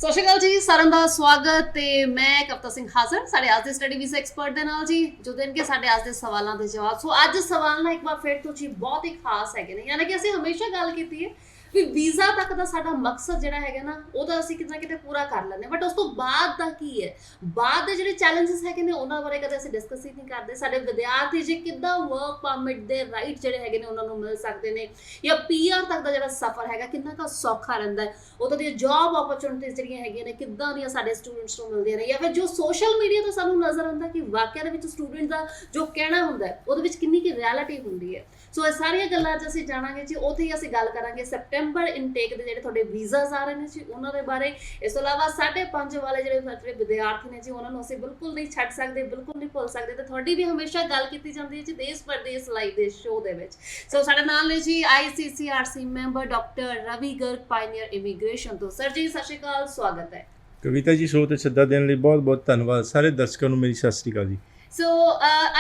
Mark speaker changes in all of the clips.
Speaker 1: ਸਤਿ ਸ਼੍ਰੀ ਅਕਾਲ ਜੀ, ਸਾਰਿਆਂ ਦਾ ਸਵਾਗਤ ਤੇ ਮੈਂ ਕਵਿਤਾ ਸਿੰਘ ਹਾਜ਼ਰ ਸਾਡੇ ਅੱਜ ਦੇ ਸਟੱਡੀ ਵੀਜ਼ਾ ਐਕਸਪਰਟ ਦੇ ਨਾਲ ਜੀ, ਜੋ ਦੇਣਗੇ ਸਾਡੇ ਅੱਜ ਦੇ ਸਵਾਲਾਂ ਦੇ ਜਵਾਬ। ਸੋ ਅੱਜ ਸਵਾਲ ਨਾ ਇੱਕ ਵਾਰ ਫਿਰ ਤੋਂ ਜੀ ਬਹੁਤ ਹੀ ਖਾਸ ਹੈਗੇ ਨੇ, ਯਾਨੀ ਕਿ ਅਸੀਂ ਹਮੇਸ਼ਾ ਗੱਲ ਕੀਤੀ ਹੈ ਵੀ ਵੀਜ਼ਾ ਤੱਕ ਦਾ ਸਾਡਾ ਮਕਸਦ ਜਿਹੜਾ ਹੈਗਾ ਨਾ ਉਹ ਤਾਂ ਅਸੀਂ ਕਿਤੇ ਨਾ ਕਿਤੇ ਪੂਰਾ ਕਰ ਲੈਂਦੇ, ਬਟ ਉਸ ਤੋਂ ਬਾਅਦ ਦਾ ਕੀ ਹੈ, ਬਾਅਦ ਦੇ ਜਿਹੜੇ ਚੈਲੰਜਸ ਹੈਗੇ ਨੇ ਉਹਨਾਂ ਬਾਰੇ ਕਦੇ ਅਸੀਂ ਡਿਸਕਸ ਹੀ ਨਹੀਂ ਕਰਦੇ। ਸਾਡੇ ਵਿਦਿਆਰਥੀ ਜੀ ਕਿੱਦਾਂ ਵਰਕ ਪਰਮਿਟ ਦੇ ਰਾਈਟ ਜਿਹੜੇ ਹੈਗੇ ਨੇ ਉਹਨਾਂ ਨੂੰ ਮਿਲ ਸਕਦੇ ਨੇ, ਜਾਂ ਪੀਆਰ ਤੱਕ ਦਾ ਜਿਹੜਾ ਸਫ਼ਰ ਹੈਗਾ ਕਿੰਨਾ ਕੁ ਸੌਖਾ ਰਹਿੰਦਾ ਹੈ, ਉਹਦੇ ਦੀਆਂ ਜੌਬ ਓਪਰਚੁਨਿਟੀਜ਼ ਜਿਹੜੀਆਂ ਹੈਗੀਆਂ ਨੇ ਕਿੱਦਾਂ ਦੀਆਂ ਸਾਡੇ ਸਟੂਡੈਂਟਸ ਨੂੰ ਮਿਲਦੀਆਂ ਨੇ, ਜਾਂ ਫਿਰ ਜੋ ਸੋਸ਼ਲ ਮੀਡੀਆ ਤੋਂ ਸਾਨੂੰ ਨਜ਼ਰ ਆਉਂਦਾ ਕਿ ਵਾਕਿਆ ਦੇ ਵਿੱਚ ਸਟੂਡੈਂਟ ਦਾ ਜੋ ਕਹਿਣਾ ਹੁੰਦਾ ਹੈ ਉਹਦੇ ਵਿੱਚ ਕਿੰਨੀ ਕੁ ਰਿਐਲਿਟੀ ਹੁੰਦੀ ਹੈ। ਸੋ ਇਹ ਸਾਰੀਆਂ ਗੱਲਾਂ ਅੱਜ ਅਸੀਂ ਜਾਣਾਂਗੇ ਜੀ, ਉੱਥੇ ਹੀ ਅਸੀਂ ਗੱਲ ਕਰਾਂਗੇ ਸੈਪਟੈਂਬਰ ਇਨਟੇਕ ਦੇ ਜਿਹੜੇ ਤੁਹਾਡੇ ਵੀਜ਼ਾਸ ਆ ਰਹੇ ਨੇ ਜੀ ਉਹਨਾਂ ਦੇ ਬਾਰੇ। ਇਸ ਤੋਂ ਇਲਾਵਾ 5.5 ਵਾਲੇ ਜਿਹੜੇ ਸਾਡੇ ਵਿਦਿਆਰਥੀ ਨੇ ਜੀ ਉਹਨਾਂ ਨੂੰ ਅਸੀਂ ਬਿਲਕੁਲ ਨਹੀਂ ਛੱਡ ਸਕਦੇ, ਬਿਲਕੁਲ ਨਹੀਂ ਭੁੱਲ ਸਕਦੇ, ਤੇ ਤੁਹਾਡੀ ਵੀ ਹਮੇਸ਼ਾ ਗੱਲ ਕੀਤੀ ਜਾਂਦੀ ਹੈ ਜੀ ਦੇਸ਼ ਪਰਦੇਸ ਲਾਈਵ ਦੇ ਸ਼ੋਅ ਦੇ ਵਿੱਚ। ਸੋ ਸਾਡੇ ਨਾਲ ਨੇ ਜੀ ICCRC member doctor Ravi Garg, pioneer immigration ਤੋਂ। ਸਰ ਜੀ ਸਤਿ ਸ਼੍ਰੀ ਅਕਾਲ, ਸਵਾਗਤ ਹੈ।
Speaker 2: ਕਵਿਤਾ ਜੀ, ਸ਼ੋਅ ਤੇ ਸੱਦਾ ਦੇਣ ਲਈ ਬਹੁਤ ਬਹੁਤ ਧੰਨਵਾਦ। ਸਾਰੇ ਦਰਸ਼ਕਾਂ ਨੂੰ ਮੇਰੀ ਸਤਿ ਸ਼੍ਰੀ ਅਕਾਲ ਜੀ।
Speaker 1: ਸੋ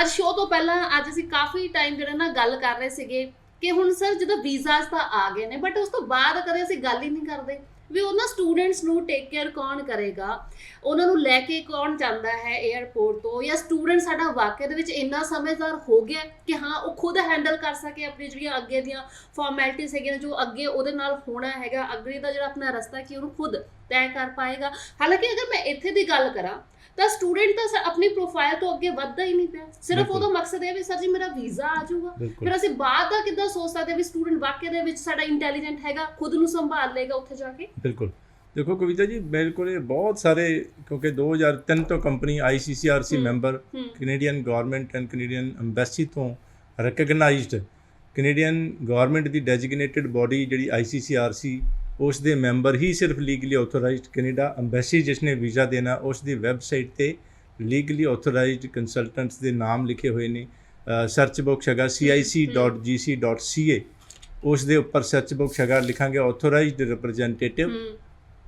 Speaker 1: ਅੱਜ ਸ਼ੋਅ ਤੋਂ ਪਹਿਲਾਂ ਅੱਜ ਅਸੀਂ ਕਾਫੀ ਟਾਈਮ ਜਿਹੜਾ ਨਾ ਗੱਲ ਕਰ ਰਹੇ ਸੀਗੇ ਕਿ ਹੁਣ ਸਰ ਜਦੋਂ ਵੀਜ਼ਾਸ ਤਾਂ ਆ ਗਏ ਨੇ, ਬਟ ਉਸ ਤੋਂ ਬਾਅਦ ਕਦੇ ਅਸੀਂ ਗੱਲ ਹੀ ਨਹੀਂ ਕਰਦੇ ਵੀ ਉਹਨਾਂ ਸਟੂਡੈਂਟਸ ਨੂੰ ਟੇਕ ਕੇਅਰ ਕੌਣ ਕਰੇਗਾ, ਉਹਨਾਂ ਨੂੰ ਲੈ ਕੇ ਕੌਣ ਜਾਂਦਾ ਹੈ 에ਅਰਪੋਰਟ ਤੋਂ, ਜਾਂ ਸਟੂਡੈਂਟ ਸਾਡਾ ਵਾਕਿਆ ਦੇ ਵਿੱਚ ਇੰਨਾ ਸਮਝਦਾਰ ਹੋ ਗਿਆ ਕਿ ਹਾਂ ਉਹ ਖੁਦ ਹੈਂਡਲ ਕਰ ਸਕੇ ਆਪਣੀ ਜਿਹੜੀਆਂ ਅੱਗੇ ਦੀਆਂ ਫਾਰਮੈਲਿਟੀਜ਼ ਹੈਗੀਆਂ ਜੋ ਅੱਗੇ ਉਹਦੇ ਨਾਲ ਹੋਣਾ ਹੈਗਾ, ਅੱਗੇ ਦਾ ਜਿਹੜਾ ਆਪਣਾ ਰਸਤਾ ਕਿ ਉਹਨੂੰ ਖੁਦ ਤੈਅ ਕਰ ਪਾਏਗਾ। ਹਾਲਾਂਕਿ ਅਗਰ ਮੈਂ ਇੱਥੇ ਦੀ ਗੱਲ ਕਰਾਂ ਤਾਂ ਸਟੂਡੈਂਟ ਤਾਂ ਆਪਣੀ ਪ੍ਰੋਫਾਈਲ ਤੋਂ ਅੱਗੇ ਵੱਧਦਾ ਹੀ ਨਹੀਂ ਪਿਆ, ਸਿਰਫ ਉਹਦਾ ਮਕਸਦ ਇਹ ਵੀ ਸਰ ਜੀ ਮੇਰਾ ਵੀਜ਼ਾ ਆ ਜਾਊਗਾ। ਫਿਰ ਅਸੀਂ ਬਾਅਦ ਦਾ ਕਿੱਦਾਂ ਸੋਚ ਸਕਦੇ ਵੀ ਸਟੂਡੈਂਟ ਵਾਕਿਆ ਦੇ ਵਿੱਚ ਸਾਡਾ ਇੰਟੈਲੀਜੈਂਟ ਹੈਗਾ, ਖੁਦ ਨੂੰ ਸੰਭਾਲ ਲਏਗਾ ਉੱਥੇ ਜਾ ਕੇ।
Speaker 2: ਬਿਲਕੁਲ ਦੇਖੋ ਕਵਿਤਾ ਜੀ, ਮੇਰੇ ਕੋਲ ਬਹੁਤ ਸਾਰੇ, ਕਿਉਂਕਿ 2003 ਤੋਂ company ICCRC member, Canadian government and Canadian embassy ਤੋਂ ਰਿਕਗਨਾਈਜ਼ਡ, ਕੈਨੇਡੀਅਨ ਗਵਰਨਮੈਂਟ ਦੀ ਡੈਜ਼ਿਗਨੇਟਿਡ ਬੋਡੀ ਜਿਹੜੀ ICCRC, ਉਸ ਦੇ ਮੈਂਬਰ ਹੀ ਸਿਰਫ ਲੀਗਲੀ ਆਥੋਰਾਈਜ਼ਡ ਕੈਨੇਡਾ ਐਮਬੈਸੀ ਜਿਸਨੇ ਵੀਜ਼ਾ ਦੇਣਾ ਉਸ ਦੀ ਵੈਬਸਾਈਟ 'ਤੇ ਲੀਗਲੀ ਆਥੋਰਾਈਜ਼ਡ ਕੰਸਲਟੈਂਟਸ ਦੇ ਨਾਮ ਲਿਖੇ ਹੋਏ ਨੇ। ਸਰਚ ਬਾਕਸ ਹੈਗਾ cic.gc.ca, ਉਸ ਦੇ ਉੱਪਰ ਸਰਚ ਬਾਕਸ ਹੈਗਾ, ਲਿਖਾਂਗੇ ਆਥੋਰਾਈਜ਼ਡ ਰਿਪਰੈਜ਼ੈਂਟੇਟਿਵ,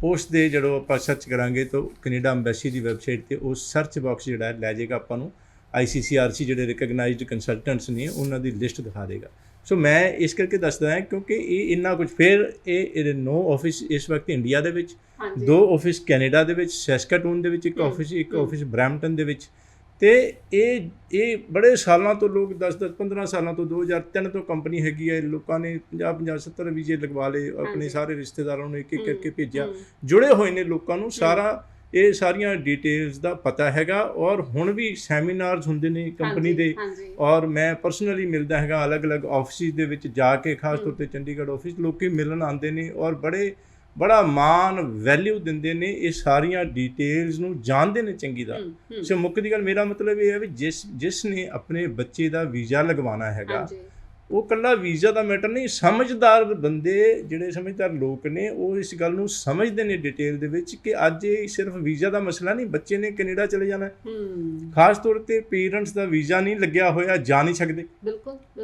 Speaker 2: ਉਸ ਦੇ ਜਦੋਂ ਆਪਾਂ ਸਰਚ ਕਰਾਂਗੇ ਤਾਂ ਕੈਨੇਡਾ ਐਮਬੈਸੀ ਦੀ ਵੈਬਸਾਈਟ 'ਤੇ ਉਸ ਸਰਚ ਬਾਕਸ ਜਿਹੜਾ ਲੈ ਜਾਏਗਾ ਆਪਾਂ ਨੂੰ ICCRC ਜਿਹੜੇ ਰਿਕਗਨਾਈਜ਼ਡ ਕੰਸਲਟੈਂਟਸ ਨੇ ਉਹਨਾਂ ਦੀ ਲਿਸਟ ਦਿਖਾ ਦੇਗਾ। ਸੋ ਮੈਂ ਇਸ ਕਰਕੇ ਦੱਸਦਾ ਹਾਂ ਕਿਉਂਕਿ ਇਹ ਇੰਨਾ ਕੁਝ, ਫਿਰ ਇਹ 9 ਆਫਿਸ ਇਸ ਵਕਤ ਇੰਡੀਆ ਦੇ ਵਿੱਚ, 2 ਆਫਿਸ ਕੈਨੇਡਾ ਦੇ ਵਿੱਚ, ਸੈਸਕਾਟੂਨ ਦੇ ਵਿੱਚ ਇੱਕ ਆਫਿਸ ਬਰੈਂਪਟਨ ਦੇ ਵਿੱਚ, ਅਤੇ ਇਹ ਬੜੇ ਸਾਲਾਂ ਤੋਂ ਲੋਕ 10-10 15 ਸਾਲਾਂ ਤੋਂ 2003 ਤੋਂ ਕੰਪਨੀ ਹੈਗੀ ਹੈ, ਲੋਕਾਂ ਨੇ 50-50 70 ਵੀਜ਼ੇ ਲਗਵਾ ਲਏ, ਆਪਣੇ ਸਾਰੇ ਰਿਸ਼ਤੇਦਾਰਾਂ ਨੂੰ ਇੱਕ ਇੱਕ ਕਰਕੇ ਭੇਜਿਆ, ਜੁੜੇ ਹੋਏ ਨੇ ਲੋਕਾਂ ਨੂੰ ਸਾਰਾ ਇਹ ਸਾਰੀਆਂ ਡਿਟੇਲਸ ਦਾ ਪਤਾ ਹੈਗਾ। ਔਰ ਹੁਣ ਵੀ ਸੈਮੀਨਾਰਸ ਹੁੰਦੇ ਨੇ ਕੰਪਨੀ ਦੇ, ਔਰ ਮੈਂ ਪਰਸਨਲੀ ਮਿਲਦਾ ਹੈਗਾ ਅਲੱਗ-ਅਲੱਗ ਆਫਿਸਿਸ ਦੇ ਵਿੱਚ ਜਾ ਕੇ, ਖਾਸ ਤੌਰ 'ਤੇ ਚੰਡੀਗੜ੍ਹ ਆਫਿਸ, ਲੋਕੀ ਮਿਲਣ ਆਉਂਦੇ ਨੇ ਔਰ ਬੜਾ ਮਾਣ ਵੈਲਿਊ ਦਿੰਦੇ ਨੇ, ਇਹ ਸਾਰੀਆਂ ਡਿਟੇਲਸ ਨੂੰ ਜਾਣਦੇ ਨੇ ਚੰਗੀ ਤਰ੍ਹਾਂ। ਸੋ ਮੁੱਖ ਦੀ ਗੱਲ ਮੇਰਾ ਮਤਲਬ ਇਹ ਹੈ ਵੀ ਜਿਸ ਨੇ ਆਪਣੇ ਬੱਚੇ ਦਾ ਵੀਜ਼ਾ ਲਗਵਾਉਣਾ ਹੈਗਾ, ਉਹ ਇਕੱਲਾ ਵੀਜ਼ਾ ਦਾ ਮੈਟਰ ਨਹੀਂ, ਸਮਝਦਾਰ ਬੰਦੇ, ਜਿਹੜੇ ਸਮਝਦਾਰ ਲੋਕ ਨੇ ਉਹ ਇਸ ਗੱਲ ਨੂੰ ਸਮਝਦੇ ਨੇ ਡਿਟੇਲ ਦੇ ਵਿੱਚ ਕਿ ਅੱਜ ਇਹ ਸਿਰਫ ਵੀਜ਼ਾ ਦਾ ਮਸਲਾ ਨਹੀਂ, ਬੱਚੇ ਨੇ ਕੈਨੇਡਾ ਚਲੇ ਜਾਣਾ, ਖਾਸ ਤੌਰ 'ਤੇ ਪੇਰੈਂਟਸ ਦਾ ਵੀਜ਼ਾ ਨਹੀਂ ਲੱਗਿਆ ਹੋਇਆ ਜਾ ਨਹੀਂ ਸਕਦੇ,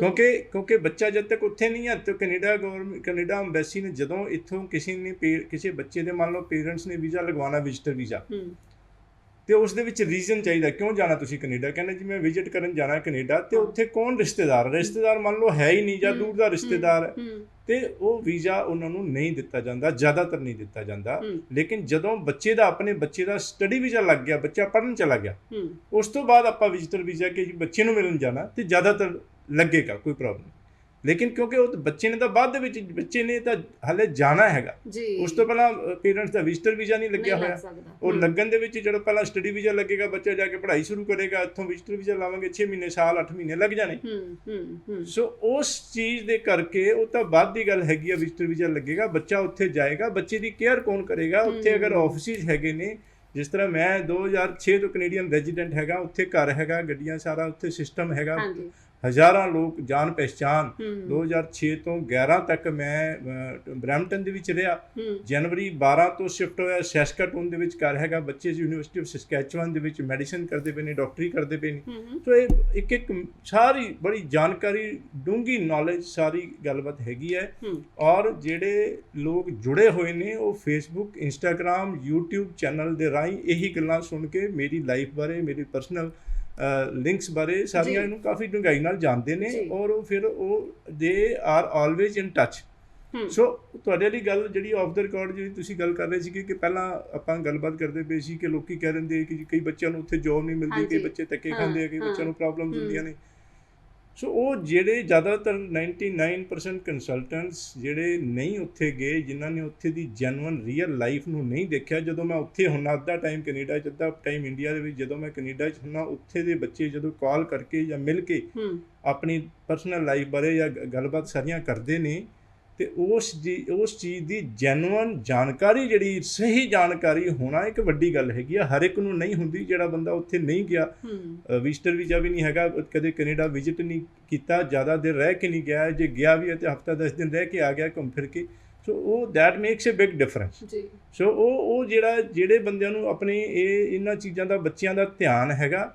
Speaker 2: ਕਿਉਂਕਿ ਬੱਚਾ ਜਦ ਤੱਕ ਉੱਥੇ ਨਹੀਂ ਹੈ ਤਾਂ ਕੈਨੇਡਾ ਐਮਬੈਸੀ ਨੇ ਜਦੋਂ ਇੱਥੋਂ ਕਿਸੇ ਬੱਚੇ ਦੇ ਮੰਨ ਲਓ ਪੇਰੈਂਟਸ ਨੇ ਵੀਜ਼ਾ ਲਗਵਾਉਣਾ, ਵਿਜ਼ਟਰ ਵੀਜ਼ਾ, ਅਤੇ ਉਸ ਦੇ ਵਿੱਚ ਰੀਜ਼ਨ ਚਾਹੀਦਾ ਕਿਉਂ ਜਾਣਾ ਤੁਸੀਂ ਕੈਨੇਡਾ। ਕਹਿੰਦੇ ਜੀ ਮੈਂ ਵਿਜ਼ਿਟ ਕਰਨ ਜਾਣਾ ਕੈਨੇਡਾ, ਅਤੇ ਉੱਥੇ ਕੌਣ ਰਿਸ਼ਤੇਦਾਰ ਮੰਨ ਲਓ ਹੈ ਹੀ ਨਹੀਂ ਜਾਂ ਦੂਰ ਦਾ ਰਿਸ਼ਤੇਦਾਰ ਹੈ, ਅਤੇ ਉਹ ਵੀਜ਼ਾ ਉਹਨਾਂ ਨੂੰ ਨਹੀਂ ਦਿੱਤਾ ਜਾਂਦਾ, ਜ਼ਿਆਦਾਤਰ ਨਹੀਂ ਦਿੱਤਾ ਜਾਂਦਾ। ਲੇਕਿਨ ਜਦੋਂ ਆਪਣੇ ਬੱਚੇ ਦਾ ਸਟੱਡੀ ਵੀਜ਼ਾ ਲੱਗ ਗਿਆ, ਬੱਚਾ ਪੜ੍ਹਨ ਚਲਾ ਗਿਆ, ਉਸ ਤੋਂ ਬਾਅਦ ਆਪਾਂ ਵਿਜ਼ਿਟਰ ਵੀਜ਼ਾ ਕਿ ਜੀ ਬੱਚੇ ਨੂੰ ਮਿਲਣ ਜਾਣਾ, ਅਤੇ ਜ਼ਿਆਦਾਤਰ ਲੱਗੇਗਾ, ਕੋਈ ਪ੍ਰੋਬਲਮ ਨਹੀਂ। ਲੇਕਿਨ ਕਿਉਂਕਿ ਉਹ ਬੱਚੇ ਨੇ ਤਾਂ ਬਾਅਦ ਦੇ ਵਿੱਚ, ਬੱਚੇ ਨੇ ਤਾਂ ਹਾਲੇ ਜਾਣਾ ਹੈਗਾ, ਉਸ ਤੋਂ ਪਹਿਲਾਂ ਪੇਰੈਂਟਸ ਦਾ ਵਿਜ਼ਟਰ ਵੀਜ਼ਾ ਨਹੀਂ ਲੱਗਿਆ ਹੋਇਆ, ਉਹ ਲੱਗਣ ਦੇ ਵਿੱਚ ਜਦੋਂ ਪਹਿਲਾਂ ਸਟੱਡੀ ਵੀਜ਼ਾ ਲੱਗੇਗਾ, ਬੱਚਾ ਜਾ ਕੇ ਪੜ੍ਹਾਈ ਸ਼ੁਰੂ ਕਰੇਗਾ, ਇੱਥੋਂ ਵਿਜ਼ਟਰ ਵੀਜ਼ਾ ਲਾਵਾਂਗੇ 6 ਮਹੀਨੇ, ਸਾਲ 8 ਮਹੀਨੇ ਲੱਗ ਜਾਣੇ। ਸੋ ਉਸ ਚੀਜ਼ ਦੇ ਕਰਕੇ ਉਹ ਤਾਂ ਬਾਅਦ ਦੀ ਗੱਲ ਹੈਗੀ ਆ, ਵਿਜ਼ਟਰ ਵੀਜ਼ਾ ਲੱਗੇਗਾ, ਬੱਚਾ ਉੱਥੇ ਜਾਏਗਾ, ਬੱਚੇ ਦੀ ਕੇਅਰ ਕੌਣ ਕਰੇਗਾ। ਉੱਥੇ ਅਗਰ ਆਫਿਸਿਸ ਹੈਗੇ ਨੇ, ਜਿਸ ਤਰ੍ਹਾਂ ਮੈਂ 2006 ਤੋਂ ਕੈਨੇਡੀਅਨ ਰੈਜ਼ੀਡੈਂਟ ਹੈਗਾ, ਉੱਥੇ ਘਰ ਹੈਗਾ, ਗੱਡੀਆਂ, ਸਾਰਾ ਉੱਥੇ ਸਿਸਟਮ ਹੈਗਾ, ਹਜ਼ਾਰਾਂ ਲੋਕ ਜਾਣ ਪਹਿਚਾਣ। 2006 ਤੋਂ 11 ਤੱਕ ਮੈਂ ਬਰੈਂਪਟਨ ਦੇ ਵਿੱਚ ਰਿਹਾ, ਜਨਵਰੀ 12 ਤੋਂ ਸ਼ਿਫਟ ਹੋਇਆ ਸੈਸਕਾਟੂਨ ਦੇ ਵਿੱਚ ਘਰ ਹੈਗਾ, ਬੱਚੇ ਯੂਨੀਵਰਸਿਟੀ ਆਫ ਸਸਕੈਚੁਅਨ ਦੇ ਵਿੱਚ ਮੈਡੀਸਨ ਕਰਦੇ ਪਏ ਨੇ, ਡਾਕਟਰੀ ਕਰਦੇ ਪਏ ਨੇ। ਸੋ ਇਹ ਇੱਕ ਸਾਰੀ ਬੜੀ ਜਾਣਕਾਰੀ, ਡੂੰਘੀ ਨੌਲੇਜ, ਸਾਰੀ ਗੱਲਬਾਤ ਹੈਗੀ ਹੈ। ਔਰ ਜਿਹੜੇ ਲੋਕ ਜੁੜੇ ਹੋਏ ਨੇ ਉਹ ਫੇਸਬੁੱਕ, ਇੰਸਟਾਗ੍ਰਾਮ, YouTube ਚੈਨਲ ਦੇ ਰਾਹੀਂ ਇਹੀ ਗੱਲਾਂ ਸੁਣ ਕੇ ਮੇਰੀ ਲਾਈਫ ਬਾਰੇ, ਮੇਰੀ ਪਰਸਨਲ ਲਿੰਕਸ ਬਾਰੇ ਸਾਰੀਆਂ ਇਹਨੂੰ ਕਾਫੀ ਡੂੰਘਾਈ ਨਾਲ ਜਾਣਦੇ ਨੇ, ਔਰ ਉਹ ਫਿਰ they are always in touch. So ਤੁਹਾਡੇ ਵਾਲੀ ਗੱਲ ਜਿਹੜੀ ਆਫ ਦਾ ਰਿਕਾਰਡ ਜਿਹੜੀ ਤੁਸੀਂ ਗੱਲ ਕਰ ਰਹੇ ਸੀ ਕਿ ਪਹਿਲਾਂ ਆਪਾਂ ਗੱਲਬਾਤ ਕਰਦੇ ਪਏ ਸੀ ਕਿ ਲੋਕੀ ਕਹਿ ਦਿੰਦੇ ਕਿ ਕਈ ਬੱਚਿਆਂ ਨੂੰ ਉੱਥੇ ਜੋਬ ਨਹੀਂ ਮਿਲਦੀ, ਕਈ ਬੱਚੇ ਧੱਕੇ ਖਾਂਦੇ ਆ, ਕਈ ਬੱਚਿਆਂ ਨੂੰ ਪ੍ਰੋਬਲਮਸ ਹੁੰਦੀਆਂ ਨੇ। ਸੋ ਉਹ ਜਿਹੜੇ ਜ਼ਿਆਦਾਤਰ 99% ਕੰਸਲਟੈਂਟਸ ਜਿਹੜੇ ਨਹੀਂ ਉੱਥੇ ਗਏ, ਜਿਨ੍ਹਾਂ ਨੇ ਉੱਥੇ ਦੀ ਜੈਨੂਅਨ ਰੀਅਲ ਲਾਈਫ ਨੂੰ ਨਹੀਂ ਦੇਖਿਆ। ਜਦੋਂ ਮੈਂ ਉੱਥੇ ਹੁੰਦਾ ਅੱਧਾ ਟਾਈਮ ਕੈਨੇਡਾ 'ਚ, ਅੱਧਾ ਟਾਈਮ ਇੰਡੀਆ ਦੇ ਵਿੱਚ, ਜਦੋਂ ਮੈਂ ਕੈਨੇਡਾ 'ਚ ਹੁੰਦਾ ਉੱਥੇ ਦੇ ਬੱਚੇ ਜਦੋਂ ਕਾਲ ਕਰਕੇ ਜਾਂ ਮਿਲ ਕੇ ਆਪਣੀ ਪਰਸਨਲ ਲਾਈਫ ਬਾਰੇ ਜਾਂ ਗੱਲਬਾਤ ਸਾਰੀਆਂ ਕਰਦੇ ਨੇ, ਤੇ ਉਸ ਚੀਜ਼ ਦੀ ਜੈਨੂਅਨ ਜਾਣਕਾਰੀ, ਜਿਹੜੀ ਸਹੀ ਜਾਣਕਾਰੀ ਹੋਣਾ ਇੱਕ ਵੱਡੀ ਗੱਲ ਹੈਗੀ ਆ। ਹਰ ਇੱਕ ਨੂੰ ਨਹੀਂ ਹੁੰਦੀ। ਜਿਹੜਾ ਬੰਦਾ ਉੱਥੇ ਨਹੀਂ ਗਿਆ, ਵਿਜ਼ਟਰ ਵੀਜ਼ਾ ਵੀ ਨਹੀਂ ਹੈਗਾ, ਕਦੇ ਕੈਨੇਡਾ ਵਿਜ਼ਿਟ ਨਹੀਂ ਕੀਤਾ, ਜ਼ਿਆਦਾ ਦੇਰ ਰਹਿ ਕੇ ਨਹੀਂ ਗਿਆ, ਜੇ ਗਿਆ ਵੀ ਹੈ ਤਾਂ ਹਫ਼ਤਾ 10 ਦਿਨ ਰਹਿ ਕੇ ਆ ਗਿਆ ਘੁੰਮ ਫਿਰ ਕੇ। ਸੋ ਉਹ that makes a big difference. So ਉਹ ਜਿਹੜੇ ਬੰਦਿਆਂ ਨੂੰ ਆਪਣੇ ਇਹਨਾਂ ਚੀਜ਼ਾਂ ਦਾ, ਬੱਚਿਆਂ ਦਾ ਧਿਆਨ ਹੈਗਾ,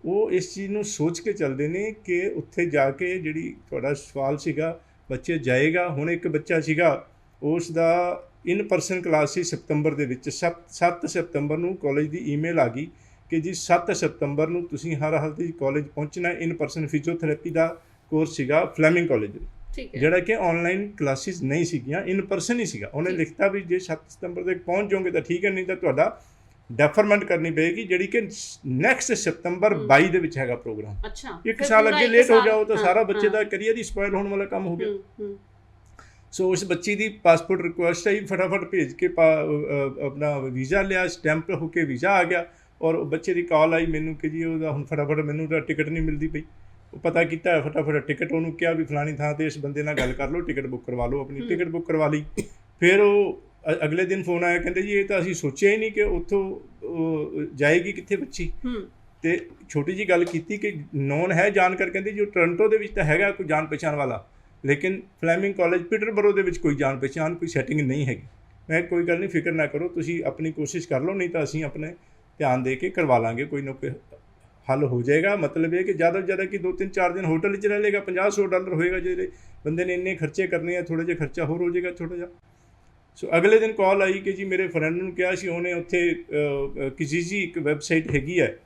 Speaker 2: ਉਹ ਇਸ ਚੀਜ਼ ਨੂੰ ਸੋਚ ਕੇ ਚੱਲਦੇ ਨੇ ਕਿ ਉੱਥੇ ਜਾ ਕੇ, ਜਿਹੜੀ ਤੁਹਾਡਾ ਸਵਾਲ ਸੀਗਾ, ਬੱਚੇ ਜਾਏਗਾ। ਹੁਣ ਇੱਕ ਬੱਚਾ ਸੀਗਾ, ਉਸ ਦਾ ਇਨ ਪਰਸਨ ਕਲਾਸ ਸੀ ਸਤੰਬਰ ਦੇ ਵਿੱਚ। 7 ਸਤੰਬਰ ਨੂੰ ਕਾਲਜ ਦੀ ਈਮੇਲ ਆ ਗਈ ਕਿ ਜੀ 7 ਸਤੰਬਰ ਨੂੰ ਤੁਸੀਂ ਹਰ ਹਾਲਤ ਵਿੱਚ ਕਾਲਜ ਪਹੁੰਚਣਾ। ਇਨ ਪਰਸਨ ਫਿਜ਼ੀਓਥੈਰੇਪੀ ਦਾ ਕੋਰਸ ਸੀਗਾ ਫਲੈਮਿੰਗ ਕਾਲਜ ਵਿੱਚ, ਜਿਹੜਾ ਕਿ ਆਨਲਾਈਨ ਕਲਾਸਿਸ ਨਹੀਂ ਸੀਗੀਆਂ, ਇਨ ਪਰਸਨ ਹੀ ਸੀਗਾ। ਉਹਨੇ ਲਿਖਤਾ ਵੀ ਜੇ 7 ਸਤੰਬਰ ਤੱਕ ਪਹੁੰਚ ਜਾਓਗੇ ਤਾਂ ਠੀਕ ਹੈ, ਨਹੀਂ ਤਾਂ ਤੁਹਾਡਾ ਡੈਫਰਮੈਂਟ ਕਰਨੀ ਪਏਗੀ, ਜਿਹੜੀ ਕਿ ਨੈਕਸਟ ਸਤੰਬਰ 22 ਦੇ ਵਿੱਚ ਹੈਗਾ ਪ੍ਰੋਗਰਾਮ। ਇੱਕ ਸਾਲ ਅੱਗੇ ਲੇਟ ਹੋ ਜਾਓ ਤਾਂ ਸਾਰਾ ਬੱਚੇ ਦਾ ਕਰੀਅਰ ਹੀ ਸਪੋਇਲ ਹੋਣ ਵਾਲਾ ਕੰਮ ਹੋ ਗਿਆ। ਸੋ ਉਸ ਬੱਚੀ ਦੀ ਪਾਸਪੋਰਟ ਰਿਕੁਐਸਟ ਆਈ, ਫਟਾਫਟ ਭੇਜ ਕੇ ਆਪਣਾ ਵੀਜ਼ਾ ਲਿਆ, ਸਟੈਂਪ ਹੋ ਕੇ ਵੀਜ਼ਾ ਆ ਗਿਆ। ਔਰ ਬੱਚੇ ਦੀ ਕਾਲ ਆਈ ਮੈਨੂੰ ਕਿ ਜੀ ਉਹਦਾ ਹੁਣ ਫਟਾਫਟ ਮੈਨੂੰ ਤਾਂ ਟਿਕਟ ਨਹੀਂ ਮਿਲਦੀ ਪਈ। ਉਹ ਪਤਾ ਕੀਤਾ ਫਟਾਫਟ ਟਿਕਟ, ਉਹਨੂੰ ਕਿਹਾ ਵੀ ਫਲਾਣੀ ਥਾਂ 'ਤੇ ਇਸ ਬੰਦੇ ਨਾਲ ਗੱਲ ਕਰ ਲਓ, ਟਿਕਟ ਬੁੱਕ ਕਰਵਾ ਲਓ। ਆਪਣੀ ਟਿਕਟ ਬੁੱਕ ਕਰਵਾ ਲਈ। ਫਿਰ ਉਹ ਅਗਲੇ ਦਿਨ ਫੋਨ ਆਇਆ, ਕਹਿੰਦੇ ਜੀ ਇਹ ਤਾਂ ਅਸੀਂ ਸੋਚਿਆ ਹੀ ਨਹੀਂ ਕਿ ਉੱਥੋਂ ਜਾਏਗੀ ਕਿੱਥੇ ਬੱਚੀ। ਤੇ ਛੋਟੀ ਜਿਹੀ ਗੱਲ ਕੀਤੀ ਕਿ ਨੋਨ ਹੈ ਜਾਣਕਾਰ, ਕਹਿੰਦੇ ਜੀ ਉਹ ਟੋਰਾਂਟੋ ਦੇ ਵਿੱਚ ਤਾਂ ਹੈਗਾ ਕੋਈ ਜਾਣ ਪਛਾਣ ਵਾਲਾ, ਲੇਕਿਨ ਫਲੈਮਿੰਗ ਕਾਲਜ ਪੀਟਰਬਰੋ ਦੇ ਵਿੱਚ ਕੋਈ ਜਾਣ ਪਛਾਣ, ਕੋਈ ਸੈਟਿੰਗ ਨਹੀਂ ਹੈਗੀ। ਮੈਂ ਕੋਈ ਗੱਲ ਨਹੀਂ, ਫਿਕਰ ਨਾ ਕਰੋ, ਤੁਸੀਂ ਆਪਣੀ ਕੋਸ਼ਿਸ਼ ਕਰ ਲਓ, ਨਹੀਂ ਤਾਂ ਅਸੀਂ ਆਪਣੇ ਧਿਆਨ ਦੇ ਕੇ ਕਰਵਾ ਲਾਂਗੇ, ਕੋਈ ਨਾ ਕੋਈ ਹੱਲ ਹੋ ਜਾਏਗਾ। ਮਤਲਬ ਇਹ ਕਿ ਜ਼ਿਆਦਾ ਤੋਂ ਜ਼ਿਆਦਾ ਕਿ 2-3-4 ਦਿਨ ਹੋਟਲ ਵਿੱਚ ਰਹਿ ਲੇਗਾ, $50-100 ਹੋਏਗਾ। ਜਿਹੜੇ ਬੰਦੇ ਨੇ ਇੰਨੇ ਖਰਚੇ ਕਰਨੇ ਆ, ਥੋੜ੍ਹਾ ਜਿਹਾ ਖਰਚਾ ਹੋਰ ਹੋ ਜਾਏਗਾ, ਛੋਟਾ ਜਿਹਾ। ਸੋ ਅਗਲੇ ਦਿਨ ਕਾਲ ਆਈ ਕਿ ਜੀ ਮੇਰੇ ਫਰੈਂਡ ਨੂੰ ਕਿਹਾ ਸੀ, ਉਹਨੇ ਉੱਥੇ ਕਿਜੀਜੀ ਇੱਕ ਵੈਬਸਾਈਟ ਹੈਗੀ ਹੈ,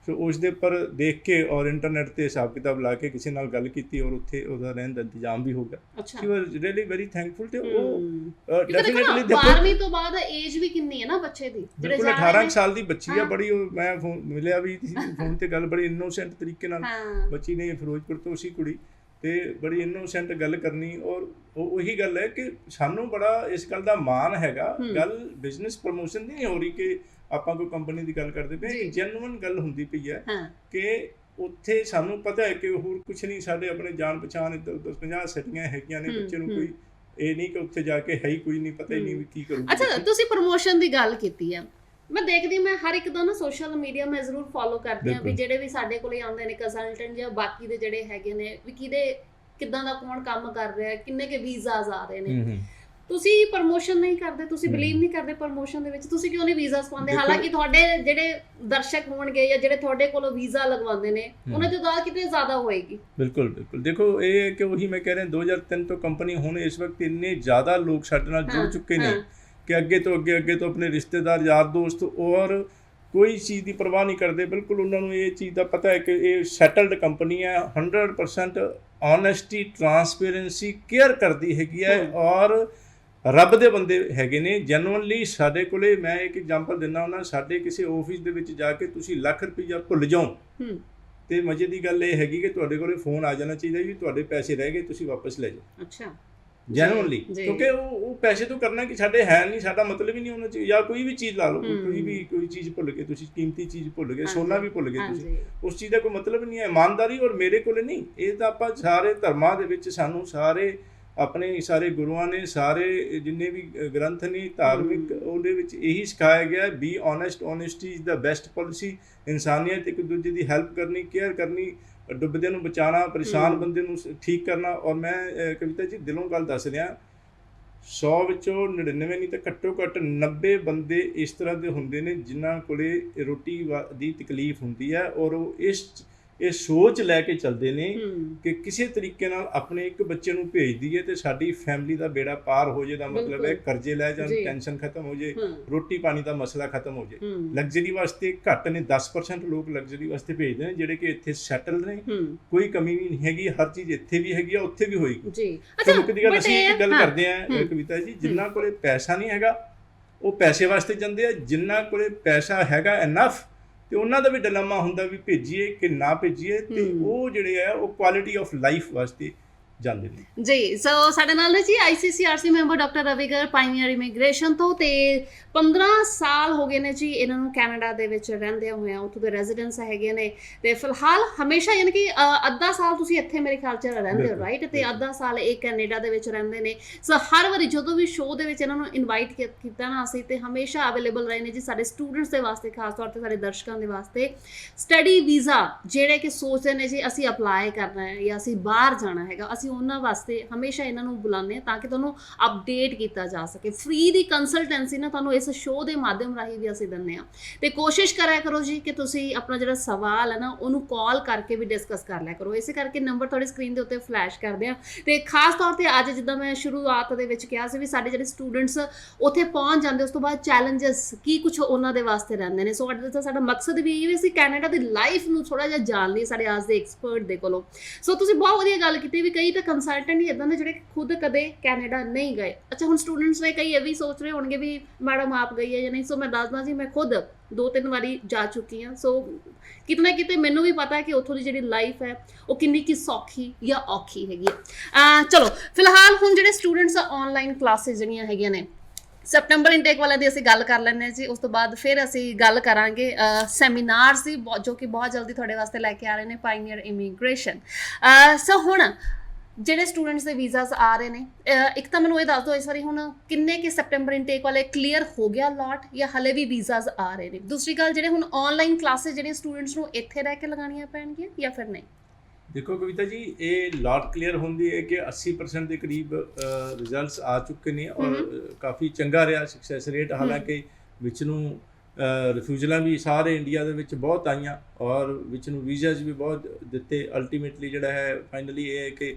Speaker 2: ਸੋ ਉਸ ਦੇ ਉੱਪਰ ਦੇਖ ਕੇ ਔਰ ਇੰਟਰਨੈਟ 'ਤੇ ਹਿਸਾਬ ਕਿਤਾਬ ਲਾ ਕੇ ਕਿਸੇ ਨਾਲ ਗੱਲ ਕੀਤੀ, ਔਰ ਉੱਥੇ ਉਹਦਾ ਰਹਿਣ ਦਾ ਇੰਤਜ਼ਾਮ ਵੀ ਹੋ ਗਿਆ। ਸ਼ੀ ਵਾਜ਼ ਰੀਅਲੀ ਵੈਰੀ ਥੈਂਕਫੁਲ। ਤੇ ਉਹ ਡੈਫੀਨਿਟਲੀ
Speaker 1: 12ਵੀਂ ਤੋਂ ਬਾਅਦ ਏਜ ਵੀ ਕਿੰਨੀ ਹੈ ਨਾ ਬੱਚੇ ਦੀ,
Speaker 2: ਬਿਲਕੁਲ 18 ਸਾਲ ਦੀ ਬੱਚੀ ਆ। ਬੜੀ ਮੈਂ ਮਿਲਿਆ ਵੀ ਫੋਨ 'ਤੇ ਗੱਲ, ਬੜੀ ਇਨੋਸੈਂਟ ਤਰੀਕੇ ਨਾਲ ਬੱਚੀ ਨੇ, ਫਿਰੋਜ਼ਪੁਰ ਤੋਂ ਸੀ ਕੁੜੀ, ਤੇ ਬੜੀ ਇਨੋਸੈਂਟ ਗੱਲ ਕਰਨੀ। ਔਰ ਉਹੀ ਗੱਲ ਹੈ ਕਿ ਸਾਨੂੰ ਬੜਾ ਇਸ ਗੱਲ ਦਾ ਮਾਣ ਹੈਗਾ। ਗੱਲ ਬਿਜ਼ਨਸ ਪ੍ਰਮੋਸ਼ਨ ਦੀ ਨਹੀਂ ਹੋ ਰਹੀ ਕਿ ਆਪਾਂ ਕੋਈ ਕੰਪਨੀ ਦੀ ਗੱਲ ਕਰਦੇ ਪਏ, ਜੈਨੂਅਨ ਗੱਲ ਹੁੰਦੀ ਪਈ ਹੈ ਕਿ ਉੱਥੇ ਸਾਨੂੰ ਪਤਾ ਹੈ ਕਿ ਹੋਰ ਕੁਛ ਨਹੀਂ, ਸਾਡੇ ਆਪਣੇ ਜਾਣ ਪਛਾਣ ਇੱਧਰ 50 ਸੈਟੀਆਂ ਹੈਗੀਆਂ ਨੇ। ਬੱਚੇ ਨੂੰ ਕੋਈ ਇਹ ਨਹੀਂ ਕਿ ਉੱਥੇ ਜਾ ਕੇ ਹੈ ਹੀ ਕੋਈ ਨਹੀਂ, ਪਤਾ ਹੀ ਨਹੀਂ ਵੀ ਕੀ ਕਰੂਗਾ।
Speaker 1: ਅੱਛਾ, ਤੁਸੀਂ ਪ੍ਰਮੋਸ਼ਨ ਦੀ ਗੱਲ ਕੀਤੀ ਹੈ, ਮੈਂ ਦੇਖਦੀ ਮੈਂ ਹਰ ਇੱਕ ਦਾ ਨਾ ਸੋਸ਼ਲ ਮੀਡੀਆ ਮੈਂ ਜ਼ਰੂਰ ਫੋਲੋ ਕਰਦੀ ਹਾਂ ਵੀ ਜਿਹੜੇ ਵੀ ਸਾਡੇ ਕੋਲੇ ਆਉਂਦੇ ਨੇ ਕੰਸਲਟੈਂਟ ਜਾਂ ਬਾਕੀ ਦੇ ਜਿਹੜੇ ਹੈਗੇ ਨੇ, ਵੀ ਕਿੱਦਾਂ ਦਾ ਕੌਣ ਕੰਮ ਕਰ ਰਿਹਾ, ਕਿੰਨੇ ਕੇ ਵੀਜ਼ਾਜ਼ ਆ ਰਹੇ ਨੇ। ਤੁਸੀਂ ਪ੍ਰਮੋਸ਼ਨ ਨਹੀਂ ਕਰਦੇ, ਤੁਸੀਂ ਬਿਲੀਵ ਨਹੀਂ ਕਰਦੇ ਪ੍ਰਮੋਸ਼ਨ ਦੇ ਵਿੱਚ, ਤੁਸੀਂ ਕਿਉਂ ਨਹੀਂ ਵੀਜ਼ਾਸ ਪਾਉਂਦੇ? ਹਾਲਾਂਕਿ ਤੁਹਾਡੇ ਜਿਹੜੇ ਦਰਸ਼ਕ ਹੋਣਗੇ ਜਾਂ ਜਿਹੜੇ ਤੁਹਾਡੇ ਕੋਲੋਂ ਵੀਜ਼ਾ ਲਗਵਾਉਂਦੇ ਨੇ, ਉਹਨਾਂ ਦੀ ਤਾਦਾਦ ਕਿਤੇ ਜ਼ਿਆਦਾ ਹੋਏਗੀ।
Speaker 2: ਬਿਲਕੁਲ ਬਿਲਕੁਲ। ਦੇਖੋ ਇਹ ਕਿ ਉਹੀ ਮੈਂ ਕਹਿ ਰਿਹਾ, 2003 ਤੋਂ ਕੰਪਨੀ, ਹੁਣ ਇਸ ਵਕਤ ਇੰਨੇ ਜ਼ਿਆਦਾ ਲੋਕ ਸਾਡੇ ਨਾਲ ਜੁੜ ਚੁੱਕੇ ਨੇ ਕਿ ਅੱਗੇ ਤੋਂ ਆਪਣੇ ਰਿਸ਼ਤੇਦਾਰ, ਯਾਰ ਦੋਸਤ, ਔਰ ਕੋਈ ਚੀਜ਼ ਦੀ ਪਰਵਾਹ ਨਹੀਂ ਕਰਦੇ। ਬਿਲਕੁਲ ਉਹਨਾਂ ਨੂੰ ਇਹ ਚੀਜ਼ ਦਾ ਪਤਾ ਹੈ ਕਿ ਇਹ ਸੈਟਲਡ ਕੰਪਨੀ ਹੈ, 100% ਓਨੈਸਟੀ, ਟਰਾਂਸਪੇਰੈਂਸੀ ਕੇਅਰ ਕਰਦੀ ਹੈਗੀ ਹੈ, ਔਰ ਰੱਬ ਦੇ ਬੰਦੇ ਹੈਗੇ ਨੇ ਜੈਨੂਅਨਲੀ। ਸਾਡੇ ਕੋਲੇ ਮੈਂ ਇੱਕ ਐਗਜ਼ਾਮਪਲ ਦਿੰਦਾ ਹੁੰਦਾ, ਸਾਡੇ ਕਿਸੇ ਆਫਿਸ ਦੇ ਵਿੱਚ ਜਾ ਕੇ ਤੁਸੀਂ ਲੱਖ ਰੁਪਈਆ ਭੁੱਲ ਜਾਓ ਤੇ ਮਜ਼ੇ ਦੀ ਗੱਲ ਇਹ ਹੈਗੀ ਕਿ ਤੁਹਾਡੇ ਕੋਲੇ ਫੋਨ ਆ ਜਾਣਾ ਚਾਹੀਦਾ ਵੀ ਤੁਹਾਡੇ ਪੈਸੇ ਰਹਿ ਗਏ, ਤੁਸੀਂ ਵਾਪਸ ਲੈ ਜਾਓ।
Speaker 1: ਅੱਛਾ,
Speaker 2: ਜੈਨੂਅਨਲੀ, ਕਿਉਂਕਿ ਉਹ ਪੈਸੇ ਤੋਂ ਕਰਨਾ ਕਿ ਸਾਡੇ ਹੈ ਨਹੀਂ, ਸਾਡਾ ਮਤਲਬ ਹੀ ਨਹੀਂ ਹੋਣਾ ਚਾਹੀਦਾ। ਜਾਂ ਕੋਈ ਵੀ ਚੀਜ਼ ਲਾ ਲਓ, ਕੋਈ ਚੀਜ਼ ਭੁੱਲ ਗਏ ਤੁਸੀਂ, ਕੀਮਤੀ ਚੀਜ਼ ਭੁੱਲ ਗਏ, ਸੋਨਾ ਵੀ ਭੁੱਲ ਗਏ ਤੁਸੀਂ, ਉਸ ਚੀਜ਼ ਦਾ ਕੋਈ ਮਤਲਬ ਨਹੀਂ ਹੈ। ਇਮਾਨਦਾਰੀ ਔਰ ਮੇਰੇ ਕੋਲੇ ਨਹੀਂ, ਇਹ ਤਾਂ ਆਪਾਂ ਸਾਰੇ ਧਰਮਾਂ ਦੇ ਵਿੱਚ ਸਾਨੂੰ ਸਾਰੇ ਆਪਣੇ ਸਾਰੇ ਗੁਰੂਆਂ ਨੇ, ਸਾਰੇ ਜਿੰਨੇ ਵੀ ਗ੍ਰੰਥ ਨੇ ਧਾਰਮਿਕ, ਉਹਦੇ ਵਿੱਚ ਇਹੀ ਸਿਖਾਇਆ ਗਿਆ, be honest, honesty is the best policy. ਇਨਸਾਨੀਅਤ, ਇੱਕ ਦੂਜੇ ਦੀ ਹੈਲਪ ਕਰਨੀ, ਕੇਅਰ ਕਰਨੀ, ਡੁੱਬਦੇ ਨੂੰ ਬਚਾਉਣਾ, ਪਰੇਸ਼ਾਨ ਬੰਦੇ ਨੂੰ ਠੀਕ ਕਰਨਾ। ਔਰ ਮੈਂ ਕਵਿਤਾ ਜੀ ਦਿਲੋਂ ਗੱਲ ਦੱਸ ਰਿਹਾ, 100 ਵਿੱਚੋਂ 99 ਨਹੀਂ ਤਾਂ ਘੱਟੋ ਘੱਟ 90 ਬੰਦੇ ਇਸ ਤਰ੍ਹਾਂ ਦੇ ਹੁੰਦੇ ਨੇ ਜਿਨ੍ਹਾਂ ਕੋਲੇ ਰੋਟੀ ਦੀ ਤਕਲੀਫ ਹੁੰਦੀ ਹੈ, ਔਰ ਉਹ ਇਹ ਸੋਚ ਲੈ ਕੇ ਚੱਲਦੇ ਨੇ ਕਿ ਕਿਸੇ ਤਰੀਕੇ ਨਾਲ ਆਪਣੇ ਇੱਕ ਬੱਚੇ ਨੂੰ ਭੇਜ ਦਈਏ ਤੇ ਸਾਡੀ ਫੈਮਿਲੀ ਦਾ ਬੇੜਾ ਪਾਰ ਹੋ ਜੇ। ਦਾ ਮਤਲਬ ਹੈ ਕਰਜ਼ੇ ਲੈ ਜਾਣ, ਟੈਨਸ਼ਨ ਖਤਮ ਹੋ ਜੇ, ਰੋਟੀ ਪਾਣੀ ਦਾ ਮਸਲਾ ਖਤਮ ਹੋ ਜੇ। ਲਗਜ਼ਰੀ ਵਾਸਤੇ ਘੱਟ ਨੇ, 10% ਲੋਕ ਲਗਜ਼ਰੀ ਵਾਸਤੇ ਭੇਜਦੇ ਨੇ ਜਿਹੜੇ ਕਿ ਇੱਥੇ ਸੈਟਲ ਨੇ, ਕੋਈ ਕਮੀ ਵੀ ਨਹੀਂ ਹੈਗੀ, ਹਰ ਚੀਜ਼ ਇੱਥੇ ਵੀ ਹੈਗੀ ਆ, ਉੱਥੇ ਵੀ ਹੋਏਗੀ ਜੀ। ਅੱਛਾ, ਮੁੱਖ ਦੀ ਗੱਲ ਅਸੀਂ ਇੱਕ ਗੱਲ ਕਰਦੇ ਹਾਂ ਕਵਿਤਾ ਜੀ, ਜਿਨ੍ਹਾਂ ਕੋਲੇ ਪੈਸਾ ਨਹੀਂ ਹੈਗਾ ਉਹ ਪੈਸੇ ਵਾਸਤੇ ਜਾਂਦੇ ਆ, ਜਿਨ੍ਹਾਂ ਕੋਲੇ ਪੈਸਾ ਹੈਗਾ ਇਨਫ ਤੇ ਉਹਨਾਂ ਦਾ ਵੀ ਡਿਲੇਮਾ ਹੁੰਦਾ ਵੀ ਭੇਜੀਏ ਕਿ ਨਾ ਭੇਜੀਏ, ਤੇ ਉਹ ਜਿਹੜੇ ਆ ਉਹ ਕੁਆਲਿਟੀ ਆਫ ਲਾਈਫ ਵਾਸਤੇ ਜਾਂਦੇ ਨੇ
Speaker 1: ਜੀ। ਸੋ ਸਾਡੇ ਨਾਲ ਨੇ ਜੀ ICCRC member doctor Ravi Garg, pioneer immigration ਤੋਂ, ਤੇ 15 ਸਾਲ ਹੋ ਗਏ ਨੇ ਜੀ ਇਹਨਾਂ ਨੂੰ ਕੈਨੇਡਾ ਦੇ ਵਿੱਚ ਰਹਿੰਦੇ ਹੋਏ ਆ, ਉੱਥੋਂ ਦੇ ਰੈਜ਼ੀਡੈਂਸ ਹੈਗੇ ਨੇ, ਤੇ ਫਿਲਹਾਲ ਹਮੇਸ਼ਾ ਯਾਨੀ ਕਿ ਅੱਧਾ ਸਾਲ ਤੁਸੀਂ ਇੱਥੇ ਮੇਰੇ ਖਿਆਲ 'ਚ ਰਹਿੰਦੇ ਹੋ ਰਾਈਟ, ਤੇ ਅੱਧਾ ਸਾਲ ਇਹ ਕੈਨੇਡਾ ਦੇ ਵਿੱਚ ਰਹਿੰਦੇ ਨੇ। ਸੋ ਹਰ ਵਾਰੀ ਜਦੋਂ ਵੀ ਸ਼ੋਅ ਦੇ ਵਿੱਚ ਇਹਨਾਂ ਨੂੰ ਇਨਵਾਈਟ ਕੀਤਾ ਨਾ ਅਸੀਂ, ਤੇ ਹਮੇਸ਼ਾ ਅਵੇਲੇਬਲ ਰਹੇ ਨੇ ਜੀ ਸਾਡੇ ਸਟੂਡੈਂਟਸ ਦੇ ਵਾਸਤੇ, ਖਾਸ ਤੌਰ 'ਤੇ ਸਾਡੇ ਦਰਸ਼ਕਾਂ ਦੇ ਵਾਸਤੇ। ਸਟੱਡੀ ਵੀਜ਼ਾ ਜਿਹੜੇ ਕਿ ਸੋਚਦੇ ਨੇ ਜੀ ਅਸੀਂ ਅਪਲਾਈ ਕਰਨਾ ਹੈ ਜਾਂ ਅਸੀਂ ਬਾਹਰ ਜਾਣਾ ਹੈਗਾ, ਅਸੀਂ ਉਹਨਾਂ ਵਾਸਤੇ ਹਮੇਸ਼ਾ ਇਹਨਾਂ ਨੂੰ ਬੁਲਾਉਂਦੇ ਹਾਂ ਤਾਂ ਕਿ ਤੁਹਾਨੂੰ ਅਪਡੇਟ ਕੀਤਾ ਜਾ ਸਕੇ। ਫ੍ਰੀ ਦੀ ਕੰਸਲਟੈਂਸੀ ਨਾ ਤੁਹਾਨੂੰ ਇਸ ਸ਼ੋਅ ਦੇ ਮਾਧਿਅਮ ਰਾਹੀਂ ਵੀ ਅਸੀਂ ਦਿੰਦੇ ਹਾਂ, ਤੇ ਕੋਸ਼ਿਸ਼ ਕਰਿਆ ਕਰੋ ਜੀ ਕਿ ਤੁਸੀਂ ਆਪਣਾ ਜਿਹੜਾ ਸਵਾਲ ਹੈ ਨਾ ਉਹਨੂੰ ਕਾਲ ਕਰਕੇ ਵੀ ਡਿਸਕਸ ਕਰ ਲਿਆ ਕਰੋ। ਇਸੇ ਕਰਕੇ ਨੰਬਰ ਤੁਹਾਡੀ ਸਕਰੀਨ ਦੇ ਉੱਤੇ ਫਲੈਸ਼ ਕਰਦੇ ਆ, ਤੇ ਖਾਸ ਤੌਰ ਤੇ ਅੱਜ ਜਿੱਦਾਂ ਮੈਂ ਸ਼ੁਰੂਆਤ ਦੇ ਵਿੱਚ ਕਿਹਾ ਸੀ ਵੀ ਸਾਡੇ ਜਿਹੜੇ ਸਟੂਡੈਂਟਸ ਉੱਥੇ ਪਹੁੰਚ ਜਾਂਦੇ ਉਸ ਤੋਂ ਬਾਅਦ ਚੈਲੰਜਸ ਕੀ ਕੁਝ ਉਹਨਾਂ ਦੇ ਵਾਸਤੇ ਰਹਿੰਦੇ ਨੇ। ਸੋ ਅੱਜ ਦਾ ਸਾਡਾ ਮਕਸਦ ਵੀ ਇਹ ਵੀ ਅਸੀਂ ਕੈਨੇਡਾ ਦੀ ਲਾਈਫ ਨੂੰ ਥੋੜਾ ਜਿਹਾ ਜਾਣ ਲਈ ਸਾਡੇ ਅੱਜ ਦੇ ਐਕਸਪਰਟ ਦੇ ਕੋਲੋਂ। ਸੋ ਤੁਸੀਂ ਬਹੁਤ ਵਧੀਆ ਗੱਲ ਕੀਤੀ ਵੀ ਕਈ ਤਾਂ ਕੰਸਲਟੈਂਟ ਹੀ ਇਦਾਂ ਦੇ ਜਿਹੜੇ ਖੁਦ ਕਦੇ ਕੈਨੇਡਾ ਨਹੀਂ ਗਏ। ਅੱਛਾ, ਹੁਣ ਸਟੂਡੈਂਟਸ ਨੇ ਕਈ ਇਹ ਵੀ ਸੋਚ ਰਹੇ ਹੋਣਗੇ ਵੀ ਮੈਡਮ ਆਪ ਗਈ ਹੈ ਜਾਂ ਨਹੀਂ। ਸੋ ਮੈਂ ਦੱਸਦਾ ਜੀ, ਮੈਂ ਖੁਦ 2-3 ਵਾਰੀ ਜਾ ਚੁੱਕੀ ਹਾਂ। ਸੋ ਕਿਤੇ ਨਾ ਕਿਤੇ ਮੈਨੂੰ ਵੀ ਪਤਾ ਹੈ ਕਿ ਉੱਥੋਂ ਦੀ ਜਿਹੜੀ ਲਾਈਫ ਹੈ ਉਹ ਕਿੰਨੀ ਕੀ ਸੌਖੀ ਜਾਂ ਔਖੀ ਹੈਗੀ ਹੈ। ਚਲੋ ਫਿਲਹਾਲ ਹੁਣ ਜਿਹੜੇ ਸਟੂਡੈਂਟਸ ਆਨਲਾਈਨ ਕਲਾਸਿਸ ਜਿਹੜੀਆਂ ਹੈਗੀਆਂ ਨੇ, ਸੈਪਟੈਂਬਰ ਇਨਟੇਕ ਵਾਲਿਆਂ ਦੀ ਅਸੀਂ ਗੱਲ ਕਰ ਲੈਂਦੇ ਹਾਂ ਜੀ। ਉਸ ਤੋਂ ਬਾਅਦ ਫਿਰ ਅਸੀਂ ਗੱਲ ਕਰਾਂਗੇ ਸੈਮੀਨਾਰਸ ਦੀ, ਜੋ ਕਿ ਬਹੁਤ ਜਲਦੀ ਤੁਹਾਡੇ ਵਾਸਤੇ ਲੈ ਕੇ ਆ ਰਹੇ ਨੇ ਪਾਇਨੀਅਰ ਇਮੀਗ੍ਰੇਸ਼ਨ। ਸੋ ਹੁਣ ਜਿਹੜੇ ਸਟੂਡੈਂਟਸ ਦੇ ਵੀਜ਼ਾਸ ਆ ਰਹੇ ਨੇ, ਇੱਕ ਤਾਂ ਮੈਨੂੰ ਇਹ ਦੱਸ ਦਿਓ ਇਸ ਵਾਰੀ ਹੁਣ ਕਿੰਨੇ ਕਿ ਸੈਪਟੈਂਬਰ ਇਨਟੇਕ ਵਾਲੇ ਕਲੀਅਰ ਹੋ ਗਿਆ ਲਾਟ ਜਾਂ ਹਲੇ ਵੀ ਵੀਜ਼ਾਸ ਆ ਰਹੇ ਨੇ। ਦੂਸਰੀ ਗੱਲ, ਜਿਹੜੇ ਹੁਣ ਆਨਲਾਈਨ ਕਲਾਸਿਸ ਜਿਹੜੀਆਂ ਸਟੂਡੈਂਟਸ ਨੂੰ ਇੱਥੇ ਰਹਿ ਕੇ ਲਗਾਉਣੀਆਂ ਪੈਣਗੀਆਂ ਜਾਂ ਫਿਰ ਨਹੀਂ?
Speaker 2: ਦੇਖੋ ਕਵਿਤਾ ਜੀ, ਇਹ ਲਾਟ ਕਲੀਅਰ ਹੁੰਦੀ ਹੈ ਕਿ 80% ਦੇ ਕਰੀਬ ਰਿਜ਼ਲਟਸ ਆ ਚੁੱਕੇ ਨੇ ਔਰ ਕਾਫੀ ਚੰਗਾ ਰਿਹਾ ਸਕਸੈਸ ਰੇਟ। ਹਾਲਾਂਕਿ ਵਿੱਚ ਨੂੰ ਰਿਫਿਊਜ਼ਲਾਂ ਵੀ ਸਾਰੇ ਇੰਡੀਆ ਦੇ ਵਿੱਚ ਬਹੁਤ ਆਈਆਂ ਔਰ ਵਿੱਚ ਨੂੰ ਵੀਜ਼ਾਸ ਵੀ ਬਹੁਤ ਦਿੱਤੇ। ਅਲਟੀਮੇਟਲੀ ਜਿਹੜਾ ਹੈ ਫਾਈਨਲੀ ਇਹ ਹੈ ਕਿ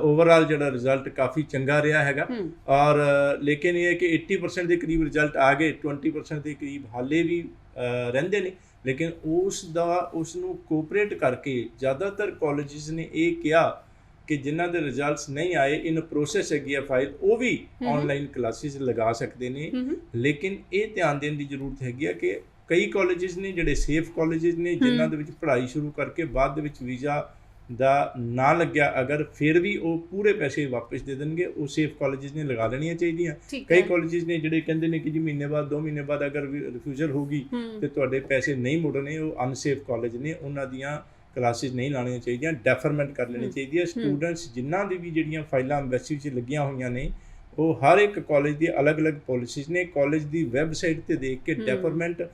Speaker 2: ਓਵਰਆਲ ਜਿਹੜਾ ਰਿਜ਼ਲਟ ਕਾਫੀ ਚੰਗਾ ਰਿਹਾ ਹੈਗਾ। ਔਰ ਲੇਕਿਨ ਇਹ ਹੈ ਕਿ 80% ਦੇ ਕਰੀਬ ਰਿਜ਼ਲਟ ਆ ਗਏ, 20% ਦੇ ਕਰੀਬ ਹਾਲੇ ਵੀ ਰਹਿੰਦੇ ਨੇ। ਲੇਕਿਨ ਉਸ ਨੂੰ ਕੋਆਪਰੇਟ ਕਰਕੇ ਜ਼ਿਆਦਾਤਰ ਕਾਲਜਿਸ ਨੇ ਇਹ ਕਿਹਾ ਕਿ ਜਿਨ੍ਹਾਂ ਦੇ ਰਿਜ਼ਲਟਸ ਨਹੀਂ ਆਏ, ਇਨ ਪ੍ਰੋਸੈਸ ਹੈਗੀ ਆ ਫਾਈਲ, ਉਹ ਵੀ ਆਨਲਾਈਨ ਕਲਾਸਿਸ ਲਗਾ ਸਕਦੇ ਨੇ। ਲੇਕਿਨ ਇਹ ਧਿਆਨ ਦੇਣ ਦੀ ਜ਼ਰੂਰਤ ਹੈਗੀ ਆ ਕਿ ਕਈ ਕਾਲਜਿਸ ਨੇ ਜਿਹੜੇ ਸੇਫ ਕਾਲਜਿਸ ਨੇ, ਜਿਨ੍ਹਾਂ ਦੇ ਵਿੱਚ ਪੜ੍ਹਾਈ ਸ਼ੁਰੂ ਕਰਕੇ ਬਾਅਦ ਦੇ ਵਿੱਚ ਵੀਜ਼ਾ ਦਾ ਨਾ ਲੱਗਿਆ ਅਗਰ, ਫਿਰ ਵੀ ਉਹ ਪੂਰੇ ਪੈਸੇ ਵਾਪਸ ਦੇ ਦੇਣਗੇ। ਉਹ ਸੇਫ ਕਾਲਜਿਸ ਨੇ ਲਗਾ ਲੈਣੀਆਂ ਚਾਹੀਦੀਆਂ। ਕਈ ਕਾਲਜਿਸ ਨੇ ਜਿਹੜੇ ਕਹਿੰਦੇ ਨੇ ਕਿ ਜੀ ਮਹੀਨੇ ਬਾਅਦ 2 ਮਹੀਨੇ ਬਾਅਦ ਅਗਰ ਰਿਫਿਊਜ਼ਲ ਹੋ ਗਈ ਤੇ ਤੁਹਾਡੇ ਪੈਸੇ ਨਹੀਂ ਮੁੜਨੇ, ਉਹ ਅਨਸੇਫ ਕਾਲਜ ਨੇ, ਉਹਨਾਂ ਦੀਆਂ ਕਲਾਸਿਸ ਨਹੀਂ ਲਾਉਣੀਆਂ ਚਾਹੀਦੀਆਂ, ਡੈਫਰਮੈਂਟ ਕਰ ਲੈਣੀ ਚਾਹੀਦੀ ਹੈ। ਸਟੂਡੈਂਟਸ ਜਿਨ੍ਹਾਂ ਦੀ ਵੀ ਜਿਹੜੀਆਂ ਫਾਈਲਾਂ ਐਮਬੈਸੀ 'ਚ ਲੱਗੀਆਂ ਹੋਈਆਂ ਨੇ, ਉਹ ਹਰ ਇੱਕ ਕਾਲਜ ਦੀ ਅਲੱਗ-ਅਲੱਗ ਪੋਲਿਸੀਜ਼ ਨੇ। ਕਾਲਜ ਦੀ ਵੈਬਸਾਈਟ 'ਤੇ ਦੇਖ ਕੇ ਡੈਫਰਮੈਂਟ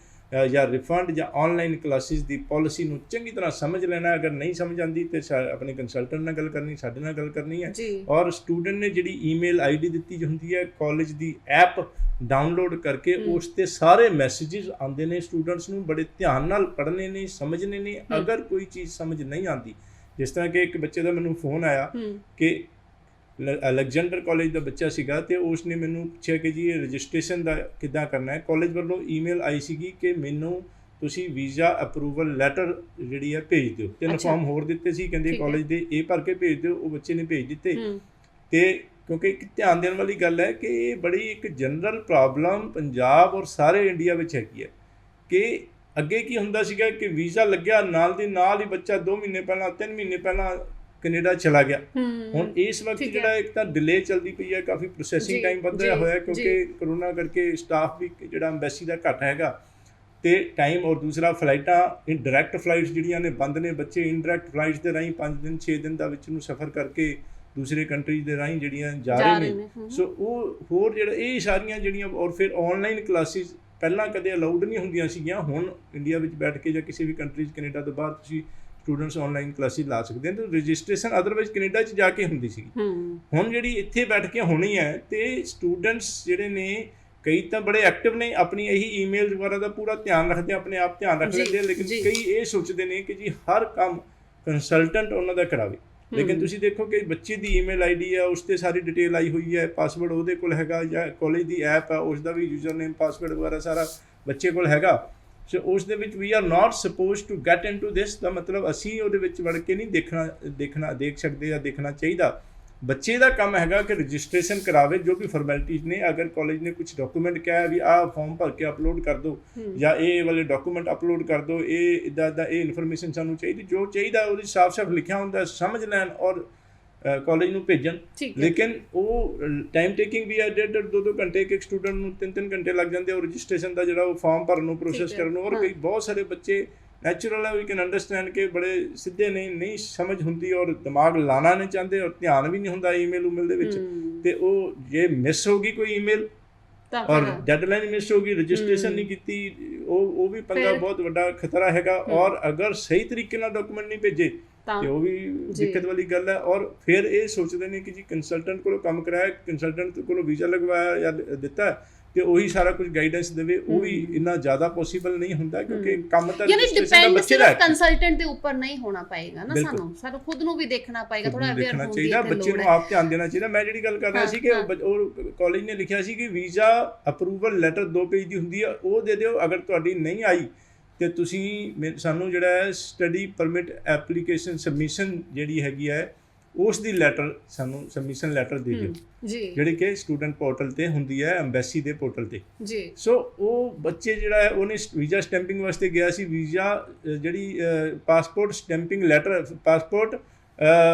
Speaker 2: ਜਾਂ ਰਿਫੰਡ ਜਾਂ ਆਨਲਾਈਨ ਕਲਾਸਿਸ ਦੀ ਪੋਲਿਸੀ ਨੂੰ ਚੰਗੀ ਤਰ੍ਹਾਂ ਸਮਝ ਲੈਣਾ। ਅਗਰ ਨਹੀਂ ਸਮਝ ਆਉਂਦੀ ਤੇ ਆਪਣੇ ਕੰਸਲਟੈਂਟ ਨਾਲ ਗੱਲ ਕਰਨੀ, ਸਾਡੇ ਨਾਲ ਗੱਲ ਕਰਨੀ ਹੈ। ਔਰ ਸਟੂਡੈਂਟ ਨੇ ਜਿਹੜੀ ਈਮੇਲ ID ਦਿੱਤੀ ਹੁੰਦੀ ਹੈ, ਕਾਲਜ ਦੀ ਐਪ ਡਾਊਨਲੋਡ ਕਰਕੇ ਉਸ 'ਤੇ ਸਾਰੇ ਮੈਸੇਜਿਸ ਆਉਂਦੇ ਨੇ। ਸਟੂਡੈਂਟਸ ਨੂੰ ਬੜੇ ਧਿਆਨ ਨਾਲ ਪੜ੍ਹਨੇ ਨੇ, ਸਮਝਣੇ ਨੇ। ਅਗਰ ਕੋਈ ਚੀਜ਼ ਸਮਝ ਨਹੀਂ ਆਉਂਦੀ, ਜਿਸ ਤਰ੍ਹਾਂ ਕਿ ਇੱਕ ਬੱਚੇ ਦਾ ਮੈਨੂੰ ਫੋਨ ਆਇਆ ਕਿ ਅਲੈਗਜ਼ੈਂਡਰ ਕਾਲਜ ਦਾ ਬੱਚਾ ਸੀਗਾ ਤੇ ਉਸ ਨੇ ਮੈਨੂੰ ਪੁੱਛਿਆ ਕਿ ਜੀ ਇਹ ਰਜਿਸਟ੍ਰੇਸ਼ਨ ਦਾ ਕਿੱਦਾਂ ਕਰਨਾ ਹੈ। ਕਾਲਜ ਵੱਲੋਂ ਈਮੇਲ ਆਈ ਸੀਗੀ ਕਿ ਮੈਨੂੰ ਤੁਸੀਂ ਵੀਜ਼ਾ ਅਪਰੂਵਲ ਲੈਟਰ ਜਿਹੜੀ ਹੈ ਭੇਜ ਦਿਓ। 3 ਫਾਰਮ ਹੋਰ ਦਿੱਤੇ ਸੀ, ਕਹਿੰਦੇ ਕਾਲਜ ਦੇ ਇਹ ਭਰ ਕੇ ਭੇਜ ਦਿਓ। ਉਹ ਬੱਚੇ ਨੇ ਭੇਜ ਦਿੱਤੇ। ਤੇ ਕਿਉਂਕਿ ਇੱਕ ਧਿਆਨ ਦੇਣ ਵਾਲੀ ਗੱਲ ਹੈ ਕਿ ਇਹ ਬੜੀ ਇੱਕ ਜਨਰਲ ਪ੍ਰੋਬਲਮ ਪੰਜਾਬ ਔਰ ਸਾਰੇ ਇੰਡੀਆ ਵਿੱਚ ਹੈਗੀ ਹੈ ਕਿ ਅੱਗੇ ਕੀ ਹੁੰਦਾ ਸੀਗਾ ਕਿ ਵੀਜ਼ਾ ਲੱਗਿਆ ਨਾਲ ਦੀ ਨਾਲ ਹੀ ਬੱਚਾ 2 ਮਹੀਨੇ ਪਹਿਲਾਂ 3 ਮਹੀਨੇ ਪਹਿਲਾਂ ਕੈਨੇਡਾ ਚਲਾ ਗਿਆ। ਹੁਣ ਇਸ ਵਕਤ ਜਿਹੜਾ ਇੱਕ ਤਾਂ ਡਿਲੇ ਚੱਲਦੀ ਪਈ ਹੈ, ਕਾਫੀ ਪ੍ਰੋਸੈਸਿੰਗ ਟਾਈਮ ਵਧਿਆ ਹੋਇਆ ਕਿਉਂਕਿ ਕਰੋਨਾ ਕਰਕੇ ਸਟਾਫ ਵੀ ਜਿਹੜਾ ਐਮਬੈਸੀ ਦਾ ਘੱਟ ਹੈਗਾ ਤੇ ਟਾਈਮ। ਔਰ ਦੂਸਰਾ ਫਲਾਈਟਾਂ ਡਾਇਰੈਕਟ ਫਲਾਈਟਸ ਜਿਹੜੀਆਂ ਨੇ ਬੰਦ ਨੇ। ਬੱਚੇ ਇਨਡਾਇਰੈਕਟ ਫਲਾਈਟਸ ਦੇ ਰਾਹੀਂ 5 ਦਿਨ 6 ਦਿਨ ਦਾ ਵਿੱਚ ਨੂੰ ਸਫ਼ਰ ਕਰਕੇ ਦੂਸਰੇ ਕੰਟਰੀਜ਼ ਦੇ ਰਾਹੀਂ ਜਿਹੜੀਆਂ ਜਾ ਰਹੇ ਨੇ। ਸੋ ਉਹ ਹੋਰ ਜਿਹੜਾ ਇਹ ਸਾਰੀਆਂ ਜਿਹੜੀਆਂ ਔਰ ਫਿਰ ਆਨਲਾਈਨ ਕਲਾਸਿਸ ਪਹਿਲਾਂ ਕਦੇ ਅਲਾਊਡ ਨਹੀਂ ਹੁੰਦੀਆਂ ਸੀਗੀਆਂ। ਹੁਣ ਇੰਡੀਆ ਵਿੱਚ ਬੈਠ ਕੇ ਜਾਂ ਕਿਸੇ ਵੀ ਕੰਟਰੀਜ਼ ਕੈਨੇਡਾ ਤੋਂ ਬਾਹਰ ਤੁਸੀਂ ਸਟੂਡੈਂਟਸ ਆਨਲਾਈਨ ਕਲਾਸਿਸ ਲਾ ਸਕਦੇ ਹਨ। ਤੇ ਰਜਿਸਟ੍ਰੇਸ਼ਨ ਅਦਰਵਾਈਜ਼ ਕੈਨੇਡਾ 'ਚ ਜਾ ਕੇ ਹੁੰਦੀ ਸੀਗੀ। ਹੁਣ ਜਿਹੜੀ ਇੱਥੇ ਬੈਠ ਕੇ ਹੋਣੀ ਹੈ ਤੇ ਸਟੂਡੈਂਟਸ ਜਿਹੜੇ ਨੇ ਕਈ ਤਾਂ ਬੜੇ ਐਕਟਿਵ ਨੇ, ਆਪਣੀ ਇਹੀ ਈਮੇਲ ਵਗੈਰਾ ਦਾ ਪੂਰਾ ਧਿਆਨ ਰੱਖਦੇ, ਆਪਣੇ ਆਪ ਧਿਆਨ ਰੱਖ ਲੈਂਦੇ। ਲੇਕਿਨ ਕਈ ਇਹ ਸੋਚਦੇ ਨੇ ਕਿ ਜੀ ਹਰ ਕੰਮ ਕੰਸਲਟੈਂਟ ਉਹਨਾਂ ਦਾ ਕਰਾਵੇ। ਲੇਕਿਨ ਤੁਸੀਂ ਦੇਖੋ ਕਿ ਬੱਚੇ ਦੀ ਈਮੇਲ ਆਈਡੀ ਆ, ਉਸ 'ਤੇ ਸਾਰੀ ਡਿਟੇਲ ਆਈ ਹੋਈ ਹੈ, ਪਾਸਵਰਡ ਉਹਦੇ ਕੋਲ ਹੈਗਾ, ਜਾਂ ਕਾਲਜ ਦੀ ਐਪ ਆ ਉਸ ਦਾ ਵੀ ਯੂਜ਼ਰ ਨੇਮ ਪਾਸਵਰਡ ਵਗੈਰਾ ਸਾਰਾ ਬੱਚੇ ਕੋਲ ਹੈਗਾ। ਸੋ ਉਸ ਦੇ ਵਿੱਚ we are not suppose to get into this, ਦਾ ਮਤਲਬ ਅਸੀਂ ਉਹਦੇ ਵਿੱਚ ਵੜ ਕੇ ਨਹੀਂ ਦੇਖ ਸਕਦੇ ਜਾਂ ਦੇਖਣਾ ਚਾਹੀਦਾ। ਬੱਚੇ ਦਾ ਕੰਮ ਹੈਗਾ ਕਿ ਰਜਿਸਟ੍ਰੇਸ਼ਨ ਕਰਾਵੇ, ਜੋ ਵੀ ਫਾਰਮੈਲਿਟੀਜ਼ ਨੇ। ਅਗਰ ਕਾਲਜ ਨੇ ਕੁਝ ਡਾਕੂਮੈਂਟ ਕਿਹਾ ਵੀ ਆਹ ਫਾਰਮ ਭਰ ਕੇ ਅਪਲੋਡ ਕਰ ਦਿਓ ਜਾਂ ਇਹ ਵਾਲੇ ਡਾਕੂਮੈਂਟ ਅਪਲੋਡ ਕਰ ਦਿਓ, ਇਹ ਇੱਦਾਂ ਦਾ ਇਹ ਇਨਫੋਰਮੇਸ਼ਨ ਸਾਨੂੰ ਚਾਹੀਦੀ, ਜੋ ਚਾਹੀਦਾ ਉਹਦੇ ਸਾਫ਼-ਸਾਫ਼ ਲਿਖਿਆ ਹੁੰਦਾ, ਸਮਝ ਲੈਣ ਔਰ ਕਾਲਜ ਨੂੰ ਭੇਜਣ। ਲੇਕਿਨ ਉਹ ਟਾਈਮ ਟੇਕਿੰਗ ਵੀ ਹੈ, 1.5-2 ਘੰਟੇ ਇੱਕ ਸਟੂਡੈਂਟ ਨੂੰ 3-3 ਘੰਟੇ ਲੱਗ ਜਾਂਦੇ ਉਹ ਰਜਿਸਟ੍ਰੇਸ਼ਨ ਦਾ ਜਿਹੜਾ ਉਹ ਫਾਰਮ ਭਰਨ ਨੂੰ, ਪ੍ਰੋਸੈਸ ਕਰਨ ਨੂੰ। ਔਰ ਕਈ ਬਹੁਤ ਸਾਰੇ ਬੱਚੇ ਨੈਚੁਰਲ ਹੈ, ਵੀ ਕੈਨ ਅੰਡਰਸਟੈਂਡ ਕਿ ਬੜੇ ਸਿੱਧੇ ਨਹੀਂ ਸਮਝ ਹੁੰਦੀ ਔਰ ਦਿਮਾਗ ਲਾਣਾ ਨਹੀਂ ਚਾਹੁੰਦੇ ਔਰ ਧਿਆਨ ਵੀ ਨਹੀਂ ਹੁੰਦਾ ਈਮੇਲ ਉਮੇਲ ਦੇ ਵਿੱਚ। ਤੇ ਉਹ ਜੇ ਮਿਸ ਹੋ ਗਈ ਕੋਈ ਈਮੇਲ ਔਰ ਡੈਡਲਾਈਨ ਮਿਸ ਹੋ ਗਈ, ਰਜਿਸਟ੍ਰੇਸ਼ਨ ਨਹੀਂ ਕੀਤੀ, ਉਹ ਵੀ ਪੰਗਾ ਬਹੁਤ ਵੱਡਾ ਖਤਰਾ ਹੈਗਾ। ਔਰ ਅਗਰ ਸਹੀ ਤਰੀਕੇ ਨਾਲ ਡਾਕੂਮੈਂਟ ਨਹੀਂ ਭੇਜੇ ਤੇ ਉਹ ਵੀ ਦਿੱਕਤ ਵਾਲੀ ਗੱਲ ਹੈ। ਔਰ ਫਿਰ ਇਹ ਸੋਚਦੇ ਨੇ ਕਿ ਜੀ ਕੰਸਲਟੈਂਟ ਕੋਲੋਂ ਕੰਮ ਕਰਾਇਆ, ਕੰਸਲਟੈਂਟ ਕੋਲੋਂ ਵੀਜ਼ਾ ਲਗਵਾਇਆ ਜਾਂ ਦਿੱਤਾ ਤੇ ਉਹੀ ਸਾਰਾ ਕੁਝ ਗਾਈਡੈਂਸ ਦੇਵੇ, ਉਹ ਵੀ ਇੰਨਾ ਜ਼ਿਆਦਾ ਪੋਸੀਬਲ ਨਹੀਂ ਹੁੰਦਾ, ਕਿਉਂਕਿ ਕੰਮ ਤਾਂ
Speaker 1: ਡਿਪੈਂਡ ਸਿਰਫ ਕੰਸਲਟੈਂਟ ਦੇ ਉੱਪਰ ਨਹੀਂ ਹੋਣਾ ਪਏਗਾ ਨਾ, ਸਾਨੂੰ ਖੁਦ ਨੂੰ ਵੀ ਦੇਖਣਾ ਪਏਗਾ, ਥੋੜਾ ਅਵੇਅਰ ਹੋਣਾ ਚਾਹੀਦਾ,
Speaker 2: ਬੱਚੇ ਨੂੰ ਆਪ ਧਿਆਨ ਦੇਣਾ ਚਾਹੀਦਾ। ਮੈਂ ਜਿਹੜੀ ਗੱਲ ਕਰ ਰਿਹਾ ਸੀ ਕਿ ਉਹ ਕਾਲਜ ਨੇ ਲਿਖਿਆ ਸੀ ਕਿ ਵੀਜ਼ਾ ਅਪਰੂਵਲ ਲੈਟਰ 2 ਪੇਜ ਦੀ ਹੁੰਦੀ ਹੈ, ਉਹ ਦੇ ਦਿਓ। ਅਗਰ ਤੁਹਾਡੀ ਨਹੀਂ ਆਈ ਤੇ ਤੁਸੀਂ ਸਾਨੂੰ ਜਿਹੜਾ ਹੈ ਸਟੱਡੀ ਪਰਮਿਟ ਐਪਲੀਕੇਸ਼ਨ ਸਬਮਿਸ਼ਨ ਜਿਹੜੀ ਹੈਗੀ ਹੈ ਉਸ ਦੀ ਲੈਟਰ ਸਾਨੂੰ ਸਬਮਿਸ਼ਨ ਲੈਟਰ ਦੇ ਦਿਓ, ਜਿਹੜੀ ਕਿ ਸਟੂਡੈਂਟ ਪੋਰਟਲ ਤੇ ਹੁੰਦੀ ਹੈ, ਐਮਬੈਸੀ ਦੇ ਪੋਰਟਲ ਤੇ। ਸੋ ਉਹ ਬੱਚੇ ਜਿਹੜਾ ਹੈ ਉਹਨੇ ਵੀਜ਼ਾ ਸਟੈਂਪਿੰਗ ਵਾਸਤੇ ਗਿਆ ਸੀ, ਵੀਜ਼ਾ ਜਿਹੜੀ passport stamping letter, passport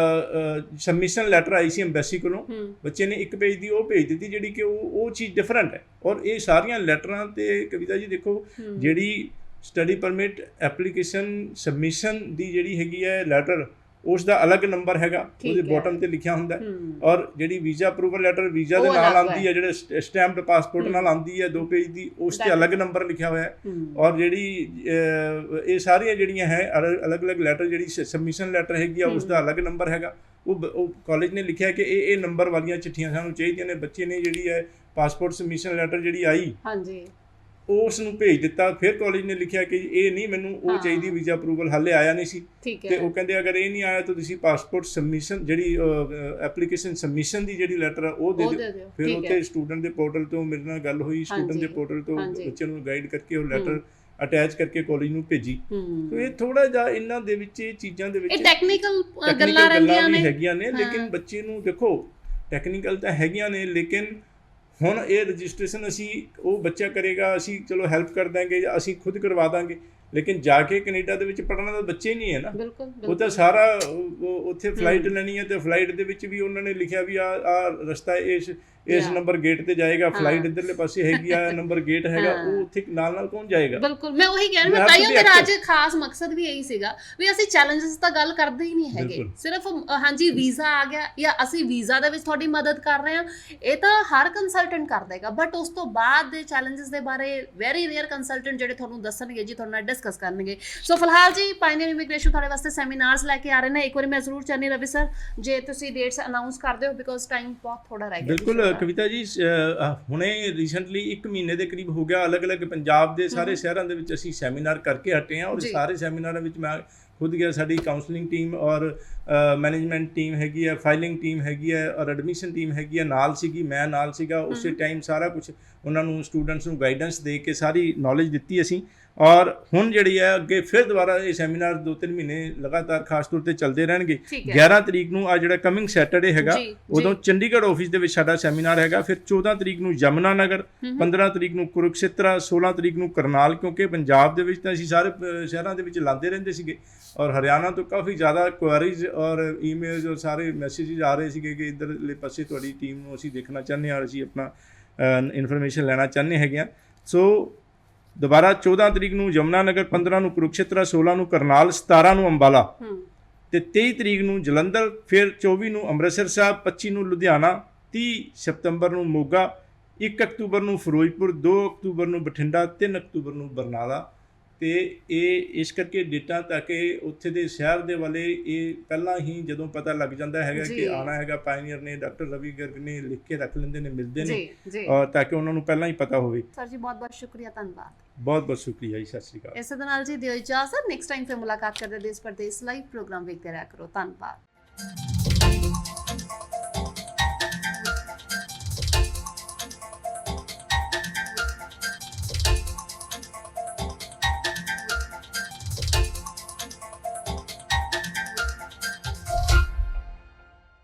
Speaker 2: submission letter ਆਈ ਸੀ ਐਮਬੈਸੀ ਕੋਲੋਂ, ਬੱਚੇ ਨੇ 1 ਪੇਜ ਦੀ ਉਹ ਭੇਜ ਦਿੱਤੀ, ਜਿਹੜੀ ਕਿ ਉਹ ਚੀਜ਼ ਡਿਫਰੈਂਟ ਹੈ। ਔਰ ਇਹ ਸਾਰੀਆਂ ਲੈਟਰਾਂ ਤੇ ਕਵਿਤਾ ਜੀ ਦੇਖੋ, ਜਿਹੜੀ ਸਟੱਡੀ ਪਰਮਿਟ ਐਪਲੀਕੇਸ਼ਨ ਸਬਮਿਸ਼ਨ ਦੀ ਜਿਹੜੀ ਹੈਗੀ ਹੈ ਲੈਟਰ, ਉਸ ਦਾ ਅਲੱਗ ਨੰਬਰ ਹੈਗਾ, ਉਹਦੇ ਬਾਟਮ ਤੇ ਲਿਖਿਆ ਹੁੰਦਾ। ਔਰ ਜਿਹੜੀ ਵੀਜ਼ਾ ਅਪਰੂਵਲ ਲੈਟਰ ਵੀਜ਼ਾ ਦੇ ਨਾਲ ਆਉਂਦੀ ਹੈ, ਜਿਹੜੇ ਸਟੈਂਪਡ ਪਾਸਪੋਰਟ ਨਾਲ ਆਉਂਦੀ ਹੈ 2 ਪੇਜ ਦੀ, ਉਸ ਤੇ ਅਲੱਗ ਨੰਬਰ ਲਿਖਿਆ ਹੋਇਆ ਹੈ। ਔਰ ਜਿਹੜੀ ਇਹ ਸਾਰੀਆਂ ਜਿਹੜੀਆਂ ਹੈ ਅਲੱਗ-ਅਲੱਗ ਲੈਟਰ, ਜਿਹੜੀ ਸਬਮਿਸ਼ਨ ਲੈਟਰ ਹੈਗੀ ਆ ਉਸ ਦਾ ਅਲੱਗ ਨੰਬਰ ਹੈਗਾ। ਉਹ ਕਾਲਜ ਨੇ ਲਿਖਿਆ ਕਿ ਇਹ ਨੰਬਰ ਵਾਲੀਆਂ ਚਿੱਠੀਆਂ ਸਾਨੂੰ ਚਾਹੀਦੀਆਂ ਨੇ। ਬੱਚੇ ਨੇ ਜਿਹੜੀ ਹੈ ਪਾਸਪੋਰਟ ਸਬਮਿਸ਼ਨ ਲੈਟਰ ਜਿਹੜੀ ਆਈ ਉਸ ਨੂੰ ਭੇਜ ਦਿੱਤਾ। ਫਿਰ ਕਾਲਜ ਨੇ ਲਿਖਿਆ ਕਿ ਇਹ ਨਹੀਂ, ਮੈਨੂੰ ਉਹ ਚਾਹੀਦੀ ਵੀਜ਼ਾ ਅਪਰੂਵਲ ਹਾਲੇ ਆਇਆ ਨਹੀਂ ਸੀ। ਤੇ ਉਹ ਕਹਿੰਦੇ ਅਗਰ ਇਹ ਨਹੀਂ ਆਇਆ ਤਾਂ ਤੁਸੀਂ ਪਾਸਪੋਰਟ ਸਬਮਿਸ਼ਨ ਜਿਹੜੀ ਐਪਲੀਕੇਸ਼ਨ ਸਬਮਿਸ਼ਨ ਦੀ ਜਿਹੜੀ ਲੈਟਰ ਆ ਉਹ ਦੇ ਦਿਓ। ਫਿਰ ਉੱਥੇ ਸਟੂਡੈਂਟ ਦੇ ਪੋਰਟਲ ਤੋਂ ਮੇਰੇ ਨਾਲ ਗੱਲ ਹੋਈ, ਸਟੂਡੈਂਟ ਦੇ ਪੋਰਟਲ ਤੋਂ ਬੱਚੇ ਨੂੰ ਗਾਈਡ ਕਰਕੇ ਉਹ ਲੈਟਰ ਅਟੈਚ ਕਰਕੇ ਕਾਲਜ ਨੂੰ ਭੇਜੀ। ਤੇ ਇਹ ਥੋੜਾ ਜਿਹਾ ਇਹਨਾਂ ਦੇ ਵਿੱਚ ਇਹ ਚੀਜ਼ਾਂ ਦੇ ਵਿੱਚ
Speaker 1: ਟੈਕਨੀਕਲ ਗੱਲਾਂ ਰਹਿੰਦੀਆਂ ਨੇ,
Speaker 2: ਹੈਗੀਆਂ ਨੇ। ਲੇਕਿਨ ਬੱਚੇ ਨੂੰ ਦੇਖੋ ਟੈਕਨੀਕਲ ਤਾਂ ਹੈਗੀਆਂ ਨੇ, ਲੇਕਿਨ ਹੁਣ ਇਹ ਰਜਿਸਟ੍ਰੇਸ਼ਨ ਅਸੀਂ ਉਹ ਬੱਚਾ ਕਰੇਗਾ, ਅਸੀਂ ਚਲੋ ਹੈਲਪ ਕਰ ਦਾਂਗੇ ਜਾਂ ਅਸੀਂ ਖੁਦ ਕਰਵਾ ਦਾਂਗੇ। ਲੇਕਿਨ ਜਾ ਕੇ ਕੈਨੇਡਾ ਦੇ ਵਿੱਚ ਪੜ੍ਹਨਾ ਤਾਂ ਬੱਚੇ ਨਹੀਂ ਹੈ ਨਾ, ਉਹ ਤਾਂ ਸਾਰਾ ਉੱਥੇ ਫਲਾਈਟ ਲੈਣੀ ਹੈ ਤੇ ਫਲਾਈਟ ਦੇ ਵਿੱਚ ਵੀ ਉਹਨਾਂ ਨੇ ਲਿਖਿਆ ਵੀ ਆ ਰਸਤਾ ਇਸ ਨੰਬਰ ਗੇਟ ਤੇ ਜਾਏਗਾ, ਫਲਾਈਟ ਇੱਧਰਲੇ ਪਾਸੇ ਹੈਗੀ ਆ, ਨੰਬਰ ਗੇਟ ਹੈਗਾ, ਉਹ ਉੱਥੇ ਨਾਲ ਕੌਣ ਜਾਏਗਾ।
Speaker 1: ਬਿਲਕੁਲ, ਮੈਂ ਉਹੀ ਕਹਿ ਰਹੀ ਹਾਂ, ਤਾਈਓ ਮੇਰਾ ਅੱਜ ਖਾਸ ਮਕਸਦ ਵੀ ਇਹੀ ਸੀਗਾ ਵੀ ਅਸੀਂ ਚੈਲੰਜਸ ਤਾਂ ਗੱਲ ਕਰਦੇ ਹੀ ਨਹੀਂ ਹੈਗੇ, ਸਿਰਫ ਹਾਂਜੀ ਵੀਜ਼ਾ ਆ ਗਿਆ ਜਾਂ ਅਸੀਂ ਵੀਜ਼ਾ ਦੇ ਵਿੱਚ ਤੁਹਾਡੀ ਮਦਦ ਕਰ ਰਹੇ ਹਾਂ, ਇਹ ਤਾਂ ਹਰ ਕੰਸਲਟੈਂਟ ਕਰ ਦੇਗਾ। ਬਟ ਉਸ ਤੋਂ ਬਾਅਦ ਦੇ ਚੈਲੰਜਸ ਦੇ ਬਾਰੇ ਵੈਰੀ ਰੇਅਰ ਕੰਸਲਟੈਂਟ ਜਿਹੜੇ ਤੁਹਾਨੂੰ ਦੱਸਣਗੇ ਜੀ, ਤੁਹਾਡੇ ਨਾਲ ਡਿਸਕਸ ਕਰਨਗੇ। ਸੋ ਫਿਲਹਾਲ ਜੀ ਪਾਇਨੀਅਰ ਇਮੀਗ੍ਰੇਸ਼ਨ ਤੁਹਾਡੇ ਵਾਸਤੇ ਸੈਮੀਨਾਰਸ ਲੈ ਕੇ ਆ ਰਹੇ ਨੇ। ਇੱਕ ਵਾਰੀ ਮੈਂ ਜ਼ਰੂਰ ਚਾਹਨੀ ਰਵੀ ਸਰ ਜੇ ਤੁਸੀਂ ਡੇਟਸ ਅਨਾਉਂਸ ਕਰ ਦਿਓ, ਬਿਕੋਜ਼ ਟਾਈਮ ਬਹੁਤ ਥੋੜਾ ਰਹਿ ਗਿਆ।
Speaker 2: ਬਿਲਕੁਲ ਕਵਿਤਾ ਜੀ, ਹੁਣੇ ਰੀਸੈਂਟਲੀ 1 ਮਹੀਨੇ ਦੇ ਕਰੀਬ ਹੋ ਗਿਆ, ਅਲੱਗ-ਅਲੱਗ ਪੰਜਾਬ ਦੇ ਸਾਰੇ ਸ਼ਹਿਰਾਂ ਦੇ ਵਿੱਚ ਅਸੀਂ ਸੈਮੀਨਾਰ ਕਰਕੇ ਹਟੇ ਹਾਂ। ਔਰ ਸਾਰੇ ਸੈਮੀਨਾਰਾਂ ਵਿੱਚ ਮੈਂ ਖੁਦ ਗਿਆ, ਸਾਡੀ ਕਾਉਂਸਲਿੰਗ ਟੀਮ ਔਰ ਮੈਨੇਜਮੈਂਟ ਟੀਮ ਹੈਗੀ ਹੈ, ਫਾਈਲਿੰਗ ਟੀਮ ਹੈਗੀ ਹੈ ਔਰ ਐਡਮਿਸ਼ਨ ਟੀਮ ਹੈਗੀ ਹੈ, ਨਾਲ ਸੀਗੀ, ਮੈਂ ਨਾਲ ਸੀਗਾ। ਉਸੇ ਟਾਈਮ ਸਾਰਾ ਕੁਝ ਉਹਨਾਂ ਨੂੰ ਸਟੂਡੈਂਟਸ ਨੂੰ ਗਾਈਡੈਂਸ ਦੇ ਕੇ ਸਾਰੀ ਨੌਲੇਜ ਦਿੱਤੀ ਅਸੀਂ। ਔਰ ਹੁਣ ਜਿਹੜੀ ਹੈ ਅੱਗੇ ਫਿਰ ਦੁਬਾਰਾ ਇਹ ਸੈਮੀਨਾਰ 2-3 ਮਹੀਨੇ ਲਗਾਤਾਰ ਖਾਸ ਤੌਰ ਤੇ ਚੱਲਦੇ ਰਹਿਣਗੇ। 11 ਤਰੀਕ ਨੂੰ ਆ ਜਿਹੜਾ ਕਮਿੰਗ ਸੈਟਰਡੇ ਹੈਗਾ, ਉਦੋਂ ਚੰਡੀਗੜ੍ਹ ਆਫਿਸ ਦੇ ਵਿੱਚ ਸਾਡਾ ਸੈਮੀਨਾਰ ਹੈਗਾ। ਫਿਰ 14 ਤਰੀਕ ਨੂੰ ਯਮੁਨਾ ਨਗਰ, 15 ਤਰੀਕ ਨੂੰ ਕੁਰੂਕਸ਼ੇਤਰ, 16 ਤਰੀਕ ਨੂੰ ਕਰਨਾਲ, ਕਿਉਂਕਿ ਪੰਜਾਬ ਦੇ ਵਿੱਚ ਤਾਂ ਅਸੀਂ ਸਾਰੇ ਸ਼ਹਿਰਾਂ ਦੇ ਵਿੱਚ ਲਾਉਂਦੇ ਰਹਿੰਦੇ ਸੀਗੇ। ਔਰ ਹਰਿਆਣਾ ਤੋਂ ਕਾਫੀ ਜ਼ਿਆਦਾ ਕੁਐਰੀਜ਼ ਔਰ ਈਮੇਲਸ ਔਰ ਸਾਰੇ ਮੈਸੇਜਿਸ ਆ ਰਹੇ ਸੀਗੇ ਕਿ ਇੱਧਰਲੇ ਪਾਸੇ ਤੁਹਾਡੀ ਟੀਮ ਨੂੰ ਅਸੀਂ ਦੇਖਣਾ ਚਾਹੁੰਦੇ ਹਾਂ, ਅਸੀਂ ਆਪਣਾ ਇਨਫੋਰਮੇਸ਼ਨ ਲੈਣਾ ਚਾਹੁੰਦੇ ਹੈਗੇ ਹਾਂ। ਸੋ ਦੁਬਾਰਾ 14 ਤਰੀਕ ਨੂੰ ਯਮੁਨਾ ਨਗਰ, 15 ਨੂੰ ਕੁਰੂਕਸ਼ੇਤਰ, 16 ਨੂੰ ਕਰਨਾਲ, 17 ਨੂੰ ਅੰਬਾਲਾ ਤੇ 23 ਤਰੀਕ ਨੂੰ ਜਲੰਧਰ, ਫਿਰ 24 ਨੂੰ ਅੰਮ੍ਰਿਤਸਰ ਸਾਹਿਬ, 25 ਨੂੰ ਲੁਧਿਆਣਾ, 30 ਸਤੰਬਰ ਨੂੰ ਮੋਗਾ, 1 ਅਕਤੂਬਰ ਨੂੰ ਫਿਰੋਜ਼ਪੁਰ, 2 ਅਕਤੂਬਰ ਨੂੰ ਬਠਿੰਡਾ, 3 ਅਕਤੂਬਰ ਨੂੰ ਬਰਨਾਲਾ ਤੇ ਇਹ ਇਸ ਕਰਕੇ ਡੇਟਾ ਤਾਂ ਕਿ ਉੱਥੇ ਦੇ ਸ਼ਹਿਰ ਦੇ ਵਾਲੇ ਇਹ ਪਹਿਲਾਂ ਹੀ ਜਦੋਂ ਪਤਾ ਲੱਗ ਜਾਂਦਾ ਹੈਗਾ
Speaker 1: ਜੀ।
Speaker 2: ਕਿ ਆਣਾ ਹੈਗਾ, ਪਾਇਨੀਅਰ ਨੇ, ਡਾਕਟਰ ਰਵੀ ਗਰਗ ਨੇ ਲਿਖ ਕੇ ਰੱਖ ਲੈਂਦੇ ਨੇ, ਮਿਲਦੇ ਨੇ
Speaker 1: ਜੀ ਜੀ
Speaker 2: ਤਾਂ ਕਿ ਉਹਨਾਂ ਨੂੰ ਪਹਿਲਾਂ ਹੀ ਪਤਾ ਹੋਵੇ।
Speaker 1: ਸਰ ਜੀ ਬਹੁਤ ਬਹੁਤ ਸ਼ੁਕਰੀਆ, ਧੰਨਵਾਦ।
Speaker 2: ਬਹੁਤ ਬਹੁਤ ਸ਼ੁਕਰੀਆ ਜੀ, ਸਤਿ ਸ਼੍ਰੀ ਅਕਾਲ।
Speaker 1: ਇਸੇ ਦੇ ਨਾਲ ਜੀ ਦਿਓ ਇਜਾਜ਼ਤ, ਨੈਕਸਟ ਟਾਈਮ ਫਿਰ ਮੁਲਾਕਾਤ ਕਰਦੇ ਦੇਸ਼ ਪਰਦੇਸ ਲਾਈਵ ਪ੍ਰੋਗਰਾਮ ਵੇਖਦੇ ਰਿਹਾ ਕਰੋ। ਧੰਨਵਾਦ।